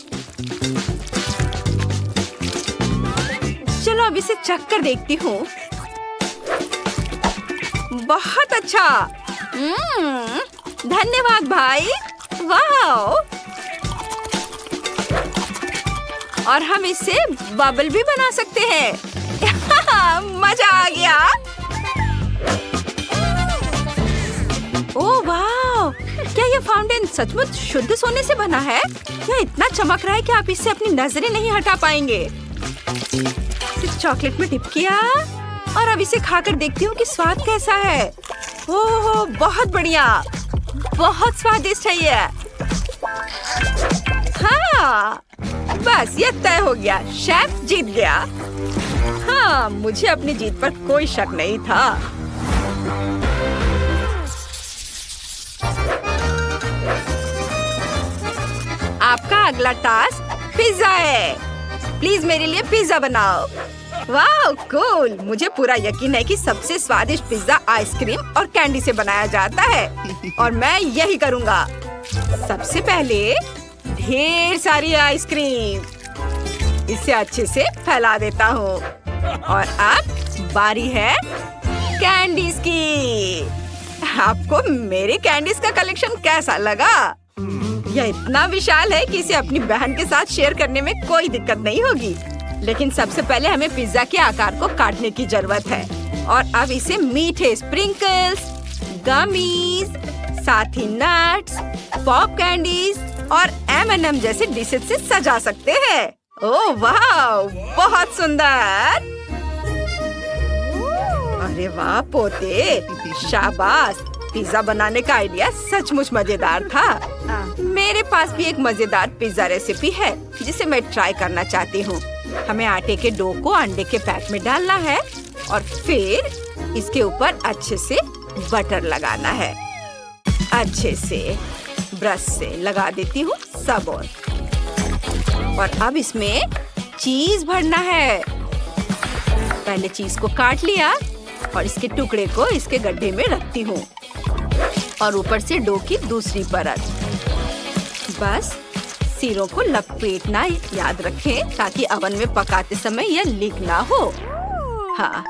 चलो अब इसे चख कर देखती हूँ। बहुत अच्छा। धन्यवाद भाई। वाह, और हम इससे बबल भी बना सकते हैं। मजा आ गया। ओह वाह, क्या ये फाउंटेन सचमुच शुद्ध सोने से बना है? यह इतना चमक रहा है कि आप इससे अपनी नजरें नहीं हटा पाएंगे। इसे चॉकलेट में डिप किया और अब इसे खाकर देखती हूँ कि स्वाद कैसा है। ओह, बहुत बढ़िया, बहुत स्वादिष्ट है ये। हाँ, बस ये तय हो गया, शेफ जीत गया। हाँ, मुझे अपनी जीत पर कोई शक नहीं था। आपका अगला टास्क पिज्जा है। प्लीज मेरे लिए पिज्जा बनाओ। वाह, कूल। मुझे पूरा यकीन है कि सबसे स्वादिष्ट पिज्जा आइसक्रीम और कैंडी से बनाया जाता है और मैं यही करूँगा। सबसे पहले ढेर सारी आइसक्रीम, इसे अच्छे से फैला देता हूँ। और अब बारी है कैंडीज की। आपको मेरे कैंडीज का कलेक्शन कैसा लगा? यह इतना विशाल है कि इसे अपनी बहन के साथ शेयर करने में कोई दिक्कत नहीं होगी। लेकिन सबसे पहले हमें पिज्जा के आकार को काटने की जरूरत है। और अब इसे मीठे स्प्रिंकल्स, गमीज, साथ ही नट्स, पॉप कैंडीज और M&M जैसे डिशेज से सजा सकते हैं। ओह वाह, बहुत सुंदर। अरे वाह पोते, शाबाश। पिज्जा बनाने का आइडिया सचमुच मजेदार था। मेरे पास भी एक मजेदार पिज्जा रेसिपी है जिसे मैं ट्राई करना चाहती हूँ। हमें आटे के डो को अंडे के पैक में डालना है और फिर इसके ऊपर अच्छे से बटर लगाना है। अच्छे से ब्रश से लगा देती हूँ सब और अब इसमें चीज भरना है। पहले चीज को काट लिया और इसके टुकड़े को इसके गड्ढे में रखती हूँ और ऊपर से डो की दूसरी परत। बस सिरों को लपेटना याद रखें ताकि ओवन में पकाते समय यह लीक ना हो। हाँ,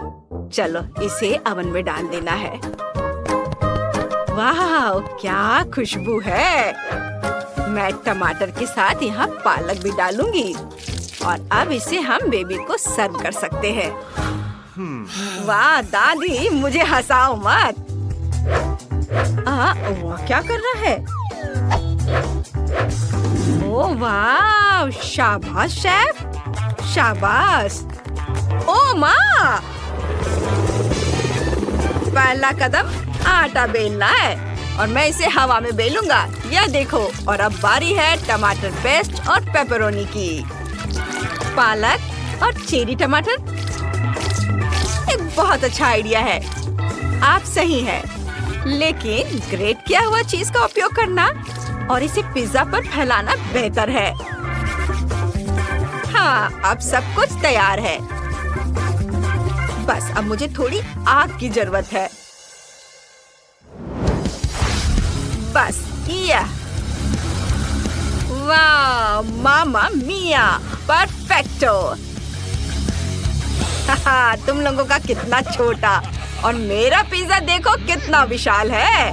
चलो इसे ओवन में डाल देना है। वाह, क्या खुशबू है। मैं टमाटर के साथ यहाँ पालक भी डालूंगी और अब इसे हम बेबी को सर्व कर सकते हैं। वाह दादी, मुझे हंसाओ मत। वो क्या कर रहा है? ओह वाह, शाबाश शेफ, शाबाश। ओह माँ, पहला कदम आटा बेलना है और मैं इसे हवा में बेलूंगा। यह देखो। और अब बारी है टमाटर पेस्ट और पेपरोनी की। पालक और चेरी टमाटर एक बहुत अच्छा आइडिया है। आप सही हैं, लेकिन ग्रेट किया हुआ चीज का उपयोग करना और इसे पिज्जा पर फैलाना बेहतर है। हाँ, अब सब कुछ तैयार है। बस अब मुझे थोड़ी आग की जरूरत है। या वाह, मामा मिया, परफेक्टो। तुम लोगों का कितना छोटा और मेरा पिज्जा देखो कितना विशाल है।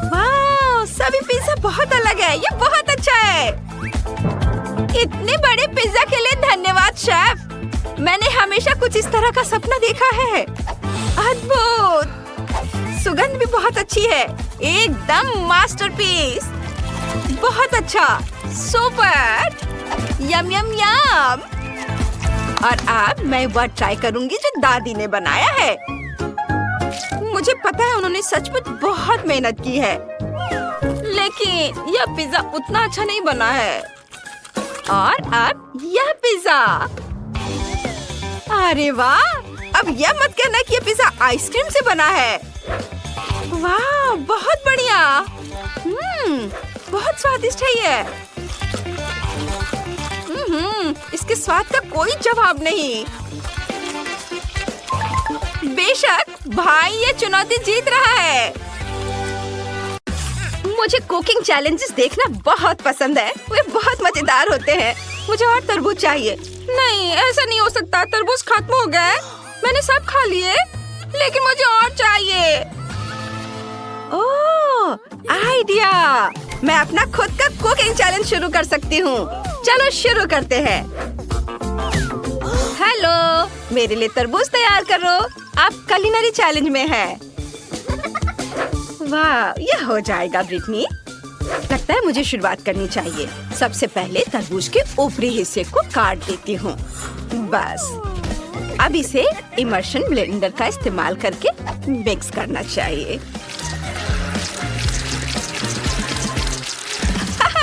वाह, सभी पिज्जा बहुत अलग है। ये बहुत अच्छा है। इतने बड़े पिज्जा के लिए धन्यवाद शेफ। मैंने हमेशा कुछ इस तरह का सपना देखा है। अद्भुत, सुगंध भी बहुत अच्छी है। एकदम मास्टरपीस। बहुत अच्छा, सुपर, यम यम यम। और अब मैं वो ट्राई करूंगी जो दादी ने बनाया है। मुझे पता है उन्होंने सचमुच बहुत मेहनत की है, लेकिन यह पिज्जा उतना अच्छा नहीं बना है। और अब यह पिज्जा, अरे वाह, अब यह मत कहना कि यह पिज्जा आइसक्रीम से बना है। वाह, बहुत बढ़िया। बहुत स्वादिष्ट है ये। इसके स्वाद का कोई जवाब नहीं। बेशक भाई, ये चुनौती जीत रहा है। मुझे कुकिंग चैलेंजेस देखना बहुत पसंद है। वे बहुत मजेदार होते हैं। मुझे और तरबूज चाहिए। नहीं, ऐसा नहीं हो सकता। तरबूज खत्म हो गए। मैंने सब खा लिए, लेकिन मुझे और चाहिए। ओह, आइडिया! मैं अपना खुद का कुकिंग चैलेंज शुरू कर सकती हूँ। चलो शुरू करते हैं। हेलो, मेरे लिए तरबूज तैयार करो। आप कुलिनरी चैलेंज में हैं। वाह, यह हो जाएगा ब्रिटनी। लगता है मुझे शुरुआत करनी चाहिए। सबसे पहले तरबूज के ऊपरी हिस्से को काट देती हूँ। बस अब इसे इमर्शन ब्लेंडर का इस्तेमाल करके मिक्स करना चाहिए।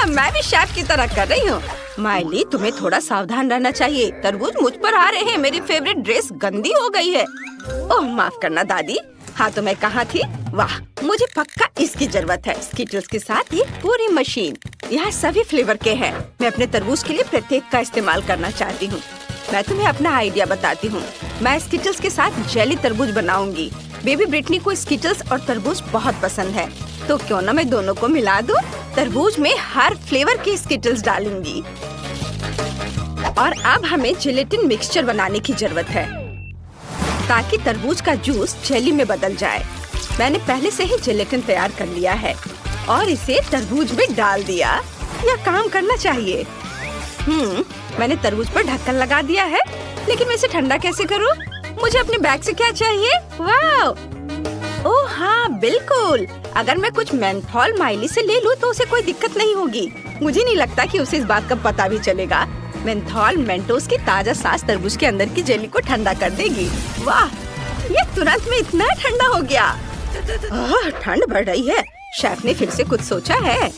मैं भी शेफ की तरह कर रही हूँ। माइली, तुम्हें थोड़ा सावधान रहना चाहिए। तरबूज मुझ पर आ रहे हैं। मेरी फेवरेट ड्रेस गंदी हो गई है। ओह, माफ करना दादी। हाँ, तो मैं कहाँ थी? वाह, मुझे पक्का इसकी जरूरत है। स्किटल्स के साथ ये पूरी मशीन। यहाँ सभी फ्लेवर के हैं। मैं अपने तरबूज के लिए प्रत्येक का इस्तेमाल करना चाहती हूँ। मैं तुम्हें अपना आइडिया बताती हूँ। मैं स्किटल्स के साथ जेली तरबूज बनाऊंगी। बेबी ब्रिटनी को स्किटल्स और तरबूज बहुत पसंद है, तो क्यों ना मैं दोनों को मिला दूं। तरबूज में हर फ्लेवर के स्किटल्स डालूंगी। और अब हमें जेलेटिन मिक्सचर बनाने की जरूरत है, ताकि तरबूज का जूस जेली में बदल जाए। मैंने पहले से ही जेलेटिन तैयार कर लिया है और इसे तरबूज में डाल दिया। यह काम करना चाहिए। मैंने तरबूज पर ढक्कन लगा दिया है, लेकिन मैं इसे ठंडा कैसे करूं? मुझे अपने बैग से क्या चाहिए? वाह! ओह हाँ, बिल्कुल। अगर मैं कुछ मेंथॉल माइली से ले लूं तो उसे कोई दिक्कत नहीं होगी। मुझे नहीं लगता कि उसे इस बात का पता भी चलेगा। मेंथॉल मेंटोस की ताजा सांस तरबूज के अंदर की जेली को ठंडा कर देगी। वाह, ये तुरंत में इतना ठंडा हो गया। ठंड बढ़ रही है। शेफ ने फिर से कुछ सोचा है।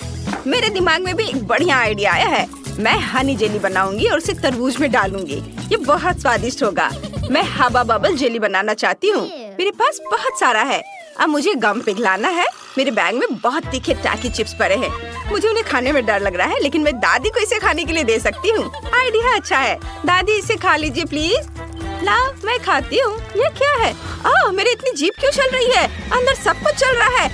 मेरे दिमाग में भी एक बढ़िया आइडिया आया है। मैं हनी जेली बनाऊंगी और उसे तरबूज में डालूंगी। ये बहुत स्वादिष्ट होगा। मैं हवा बबल जेली बनाना चाहती हूँ। मेरे पास बहुत सारा है। अब मुझे गम पिघलाना है। मेरे बैग में बहुत तीखे टाकी चिप्स पड़े हैं। मुझे उन्हें खाने में डर लग रहा है, लेकिन मैं दादी को इसे खाने के लिए दे सकती हूँ। आइडिया अच्छा है। दादी, इसे खा लीजिए प्लीज। लाओ, मैं खाती हूँ। ये क्या है? ओह, मेरी इतनी जीभ क्यों चल रही है? अंदर सब कुछ चल रहा है।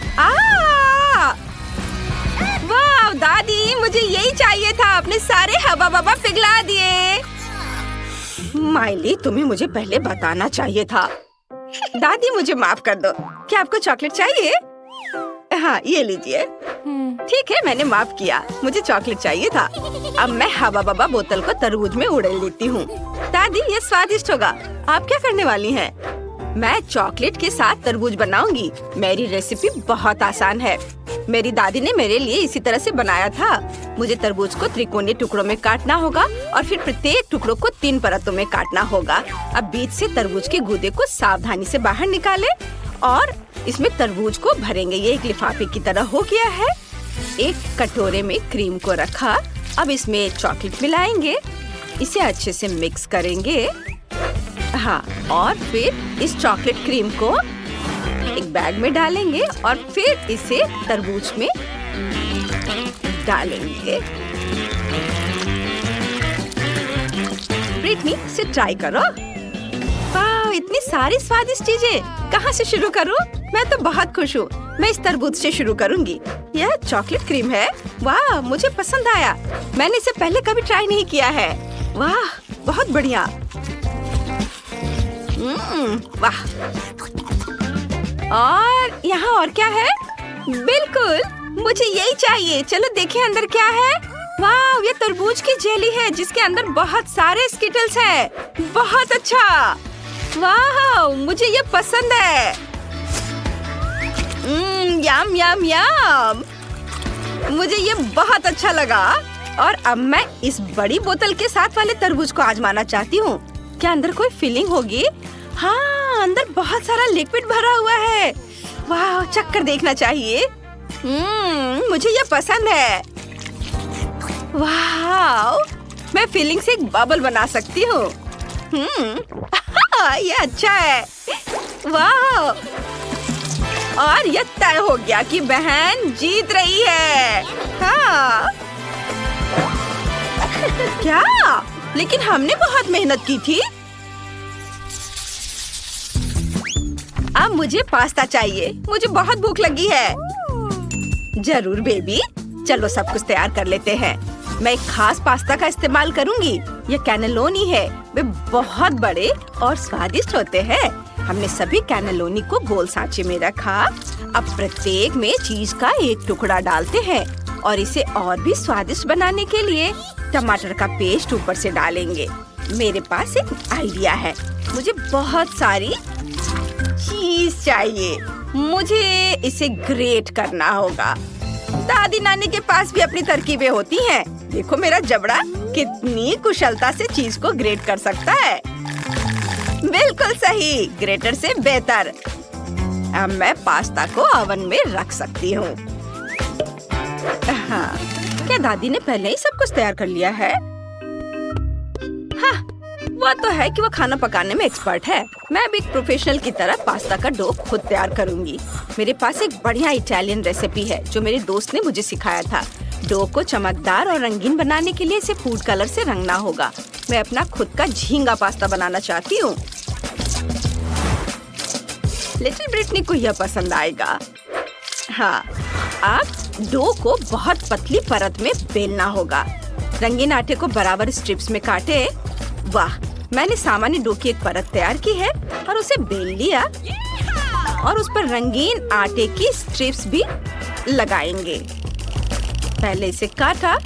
वाह दादी, मुझे यही चाहिए था। आपने सारे हवा बबा पिघला दिए। माइली, तुम्हें मुझे पहले बताना चाहिए था। दादी, मुझे माफ कर दो। क्या आपको चॉकलेट चाहिए? हाँ, ये लीजिए। ठीक है, मैंने माफ किया। मुझे चॉकलेट चाहिए था। अब मैं हवा बबा बोतल को तरबूज में उड़ेल देती हूँ। दादी, ये स्वादिष्ट होगा। आप क्या करने वाली हैं? मैं चॉकलेट के साथ तरबूज बनाऊंगी। मेरी रेसिपी बहुत आसान है। मेरी दादी ने मेरे लिए इसी तरह से बनाया था। मुझे तरबूज को त्रिकोणीय टुकड़ों में काटना होगा और फिर प्रत्येक टुकड़ों को 3 परतों में काटना होगा। अब बीच से तरबूज के गूदे को सावधानी से बाहर निकालें और इसमें तरबूज को भरेंगे। ये एक लिफाफे की तरह हो गया है। एक कटोरे में क्रीम को रखा। अब इसमें चॉकलेट मिलाएंगे। इसे अच्छे से मिक्स करेंगे। हाँ, और फिर इस चॉकलेट क्रीम को एक बैग में डालेंगे और फिर इसे तरबूज में डालेंगे। ब्रिटनी, इसे ट्राई करो। वाह, इतनी सारी स्वादिष्ट चीजें। कहाँ से शुरू करूँ? मैं तो बहुत खुश हूँ। मैं इस तरबूज से शुरू करूँगी। यह चॉकलेट क्रीम है। वाह, मुझे पसंद आया। मैंने इसे पहले कभी ट्राई नहीं किया है। वाह, बहुत बढ़िया। वाह। और यहाँ और क्या है? बिल्कुल, मुझे यही चाहिए। चलो देखें अंदर क्या है। वाह, ये तरबूज की जेली है जिसके अंदर बहुत सारे स्किटल्स हैं। बहुत अच्छा। वाह, मुझे ये पसंद है। यम यम यम। मुझे ये बहुत अच्छा लगा। और अब मैं इस बड़ी बोतल के साथ वाले तरबूज को आजमाना चाहती हूँ। क्या अंदर कोई फीलिंग होगी? हाँ, अंदर बहुत सारा लिक्विड भरा हुआ है। वाह, चक्कर देखना चाहिए। मुझे ये पसंद है। वाह, मैं फीलिंग से एक बबल बना सकती हूँ। ये अच्छा है। वाह, और ये तय हो गया कि बहन जीत रही है। हाँ। क्या? लेकिन हमने बहुत मेहनत की थी। अब मुझे पास्ता चाहिए। मुझे बहुत भूख लगी है। जरूर बेबी, चलो सब कुछ तैयार कर लेते हैं। मैं एक खास पास्ता का इस्तेमाल करूंगी। ये कैनेलोनी है। वे बहुत बड़े और स्वादिष्ट होते हैं। हमने सभी कैनेलोनी को गोल सांचे में रखा। अब प्रत्येक में चीज का एक टुकड़ा डालते हैं और इसे और भी स्वादिष्ट बनाने के लिए टमाटर का पेस्ट ऊपर से डालेंगे। मेरे पास एक आइडिया है। मुझे बहुत सारी चीज चाहिए। मुझे इसे ग्रेट करना होगा। दादी नानी के पास भी अपनी तरकीबें होती हैं। देखो मेरा जबड़ा कितनी कुशलता से चीज को ग्रेट कर सकता है। बिल्कुल सही, ग्रेटर से बेहतर। अब मैं पास्ता को ओवन में रख सकती हूँ। हाँ, क्या दादी ने पहले ही सब कुछ तैयार कर लिया है? हाँ, वो तो है कि वो खाना पकाने में एक्सपर्ट है। मैं भी एक प्रोफेशनल की तरह पास्ता का डो खुद तैयार करूंगी। मेरे पास एक बढ़िया इटालियन रेसिपी है जो मेरे दोस्त ने मुझे सिखाया था। डो को चमकदार और रंगीन बनाने के लिए इसे फूड कलर से रंगना होगा। मैं अपना खुद का झींगा पास्ता बनाना चाहती हूँ। लिटिल ब्रिटनी को यह पसंद आएगा। हाँ, अब डो को बहुत पतली परत में बेलना होगा। रंगीन आटे को बराबर स्ट्रिप्स में काटे। वाह, मैंने सामान्य डो की एक परत तैयार की है और उसे बेल लिया और उस पर रंगीन आटे की स्ट्रिप्स भी लगाएंगे। पहले इसे काटा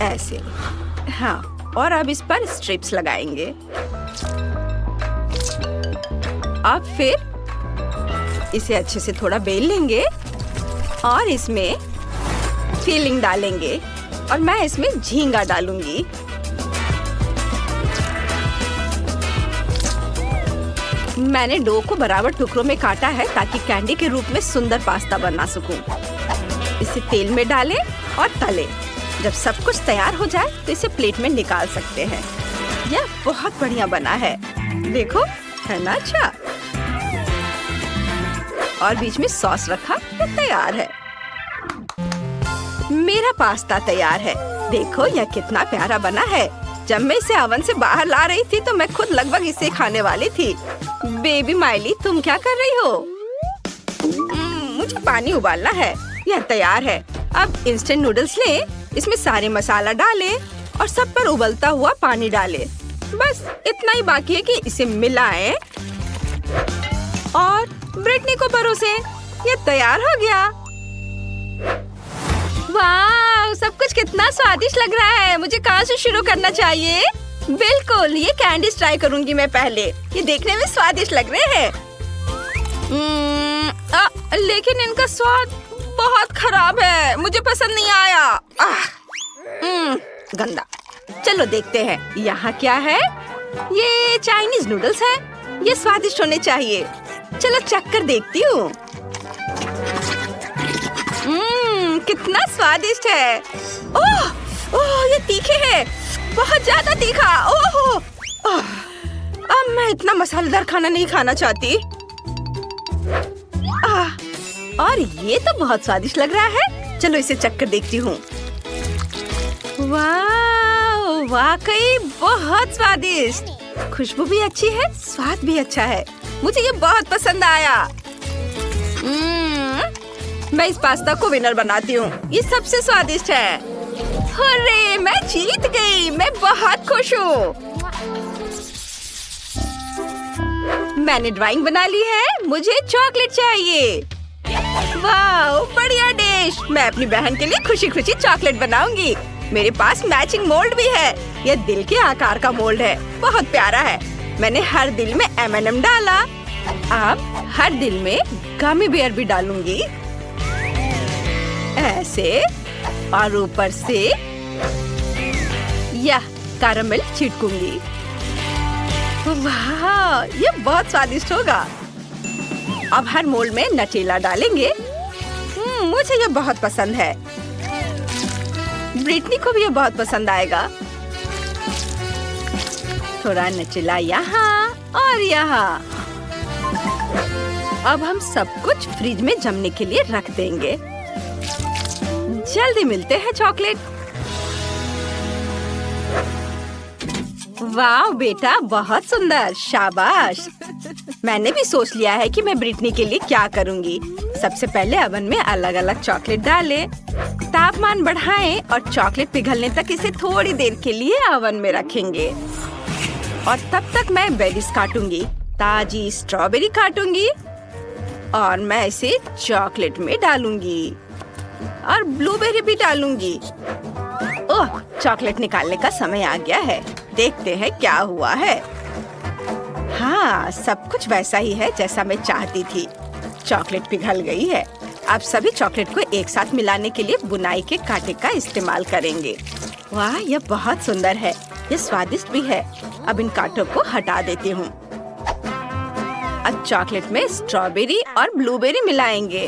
ऐसे। हाँ, और अब इस पर स्ट्रिप्स लगाएंगे। अब फिर इसे अच्छे से थोड़ा बेल लेंगे और इसमें फिलिंग डालेंगे और मैं इसमें झींगा डालूंगी। मैंने डो को बराबर टुकड़ों में काटा है ताकि कैंडी के रूप में सुंदर पास्ता बना सकूं। इसे तेल में डालें और तलें। जब सब कुछ तैयार हो जाए तो इसे प्लेट में निकाल सकते हैं। यह बहुत बढ़िया बना है। देखो, है ना अच्छा? और बीच में सॉस रखा, ये तैयार है। मेरा पास्ता तैयार है। देखो यह कितना प्यारा बना है। जब मैं इसे ओवन से बाहर ला रही थी तो मैं खुद लगभग इसे खाने वाली थी। बेबी माइली, तुम क्या कर रही हो? मुझे पानी उबालना है। यह तैयार है। अब इंस्टेंट नूडल्स लें, इसमें सारे मसाला डालें और सब पर उबलता हुआ पानी डालें। बस इतना ही बाकी है कि इसे मिलाएं और ब्रिटनी को परोसें। ये तैयार हो गया। वाह, सब कुछ कितना स्वादिष्ट लग रहा है। मुझे कहाँ से शुरू करना चाहिए? बिल्कुल, ये कैंडीज ट्राई करूंगी मैं पहले। ये देखने में स्वादिष्ट लग रहे हैं। लेकिन इनका स्वाद बहुत खराब है। मुझे पसंद नहीं आया। गंदा। चलो देखते हैं यहाँ क्या है। ये चाइनीज नूडल्स है। ये स्वादिष्ट होने चाहिए। चलो चक्कर देखती हूँ। कितना स्वादिष्ट है। ओह, ये तीखे है, बहुत ज्यादा तीखा। ओह, अब मैं इतना मसालेदार खाना नहीं खाना चाहती। और ये तो बहुत स्वादिष्ट लग रहा है। चलो इसे चक्कर देखती हूँ। वाह, वाकई बहुत स्वादिष्ट। खुशबू भी अच्छी है, स्वाद भी अच्छा है। मुझे ये बहुत पसंद आया। मैं इस पास्ता को विनर बनाती हूँ। ये सबसे स्वादिष्ट है। अरे मैं जीत गई। मैं बहुत खुश हूँ। मैंने ड्राइंग बना ली है। मुझे चॉकलेट चाहिए। वाह, बढ़िया डिश। मैं अपनी बहन के लिए खुशी खुशी चॉकलेट बनाऊंगी। मेरे पास मैचिंग मोल्ड भी है। यह दिल के आकार का मोल्ड है। बहुत प्यारा है। मैंने हर दिल में M&M डाला। अब हर दिल में गमी बेयर भी डालूंगी, ऐसे, और ऊपर से यह कैरामल छिड़कूंगी। वाह, ये बहुत स्वादिष्ट होगा। अब हर मोल्ड में नटेला डालेंगे। मुझे ये बहुत पसंद है। ब्रिटनी को भी ये बहुत पसंद आएगा। थोड़ा नटेला यहाँ और यहाँ। अब हम सब कुछ फ्रिज में जमने के लिए रख देंगे। जल्दी मिलते हैं चॉकलेट। वाह बेटा, बहुत सुंदर, शाबाश। मैंने भी सोच लिया है कि मैं ब्रिटनी के लिए क्या करूंगी। सबसे पहले ओवन में अलग अलग चॉकलेट डालें, तापमान बढ़ाएं और चॉकलेट पिघलने तक इसे थोड़ी देर के लिए ओवन में रखेंगे। और तब तक मैं बेरीज काटूंगी। ताजी स्ट्रॉबेरी काटूंगी और मैं इसे चॉकलेट में डालूंगी और ब्लूबेरी भी डालूंगी। ओह, चॉकलेट निकालने का समय आ गया है। देखते हैं क्या हुआ है। हाँ, सब कुछ वैसा ही है जैसा मैं चाहती थी। चॉकलेट पिघल गई है। अब सभी चॉकलेट को एक साथ मिलाने के लिए बुनाई के कांटे का इस्तेमाल करेंगे। वाह, यह बहुत सुंदर है। यह स्वादिष्ट भी है। अब इन कांटों को हटा देती हूँ। अब चॉकलेट में स्ट्रॉबेरी और ब्लूबेरी मिलाएंगे।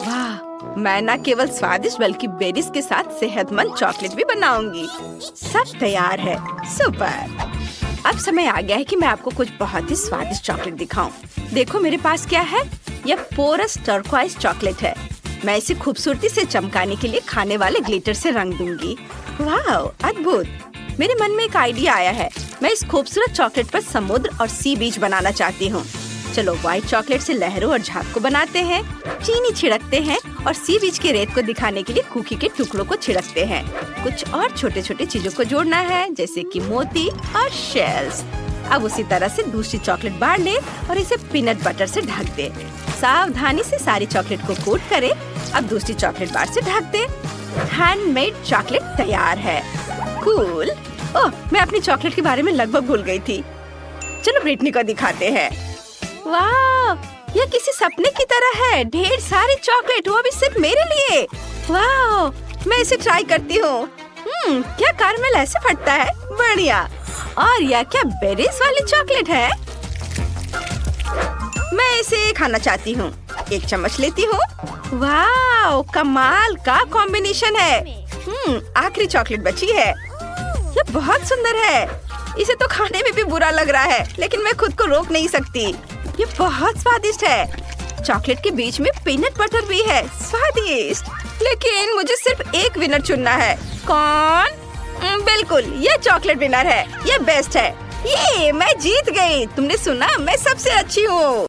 वाह, मैं न केवल स्वादिष्ट बल्कि बेरीज के साथ सेहतमंद चॉकलेट भी बनाऊंगी। सब तैयार है। सुपर। अब समय आ गया है कि मैं आपको कुछ बहुत ही स्वादिष्ट चॉकलेट दिखाऊं। देखो मेरे पास क्या है। यह पोरस टर्कोइज चॉकलेट है। मैं इसे खूबसूरती से चमकाने के लिए खाने वाले ग्लिटर से रंग दूंगी। वाह, अद्भुत। मेरे मन में एक आइडिया आया है। मैं इस खूबसूरत चॉकलेट पर समुद्र और सी बीच बनाना चाहती हूँ। चलो व्हाइट चॉकलेट से लहरों और झाग को बनाते हैं, चीनी छिड़कते हैं और सी बीच के रेत को दिखाने के लिए कुकी के टुकड़ों को छिड़कते हैं। कुछ और छोटे छोटे चीजों को जोड़ना है, जैसे कि मोती और शेल्स। अब उसी तरह से दूसरी चॉकलेट बार ले और इसे पीनट बटर से ढक दे। सावधानी से सारी चॉकलेट को कोट करें। अब दूसरी चॉकलेट बार से ढक दे। हैंडमेड चॉकलेट तैयार है। कूल। ओह, मैं अपनी चॉकलेट के बारे में लगभग भूल गई थी। चलो ब्रिटनी को दिखाते हैं। वाह, यह किसी सपने की तरह है। ढेर सारी चॉकलेट, वो भी सिर्फ मेरे लिए। वाह, मैं इसे ट्राई करती हूँ। क्या कैरामल ऐसे फटता है। बढ़िया। और यह क्या बेरीज वाली चॉकलेट है। मैं इसे खाना चाहती हूँ। एक चम्मच लेती हूँ। वाह, कमाल का कॉम्बिनेशन है। आखिरी चॉकलेट बची है। यह बहुत सुंदर है। इसे तो खाने में भी बुरा लग रहा है, लेकिन मैं खुद को रोक नहीं सकती। ये बहुत स्वादिष्ट है। चॉकलेट के बीच में पीनट बटर भी है। स्वादिष्ट। लेकिन मुझे सिर्फ एक विनर चुनना है। कौन? बिल्कुल, ये चॉकलेट विनर है। ये बेस्ट है। ये मैं जीत गई। तुमने सुना, मैं सबसे अच्छी हूँ।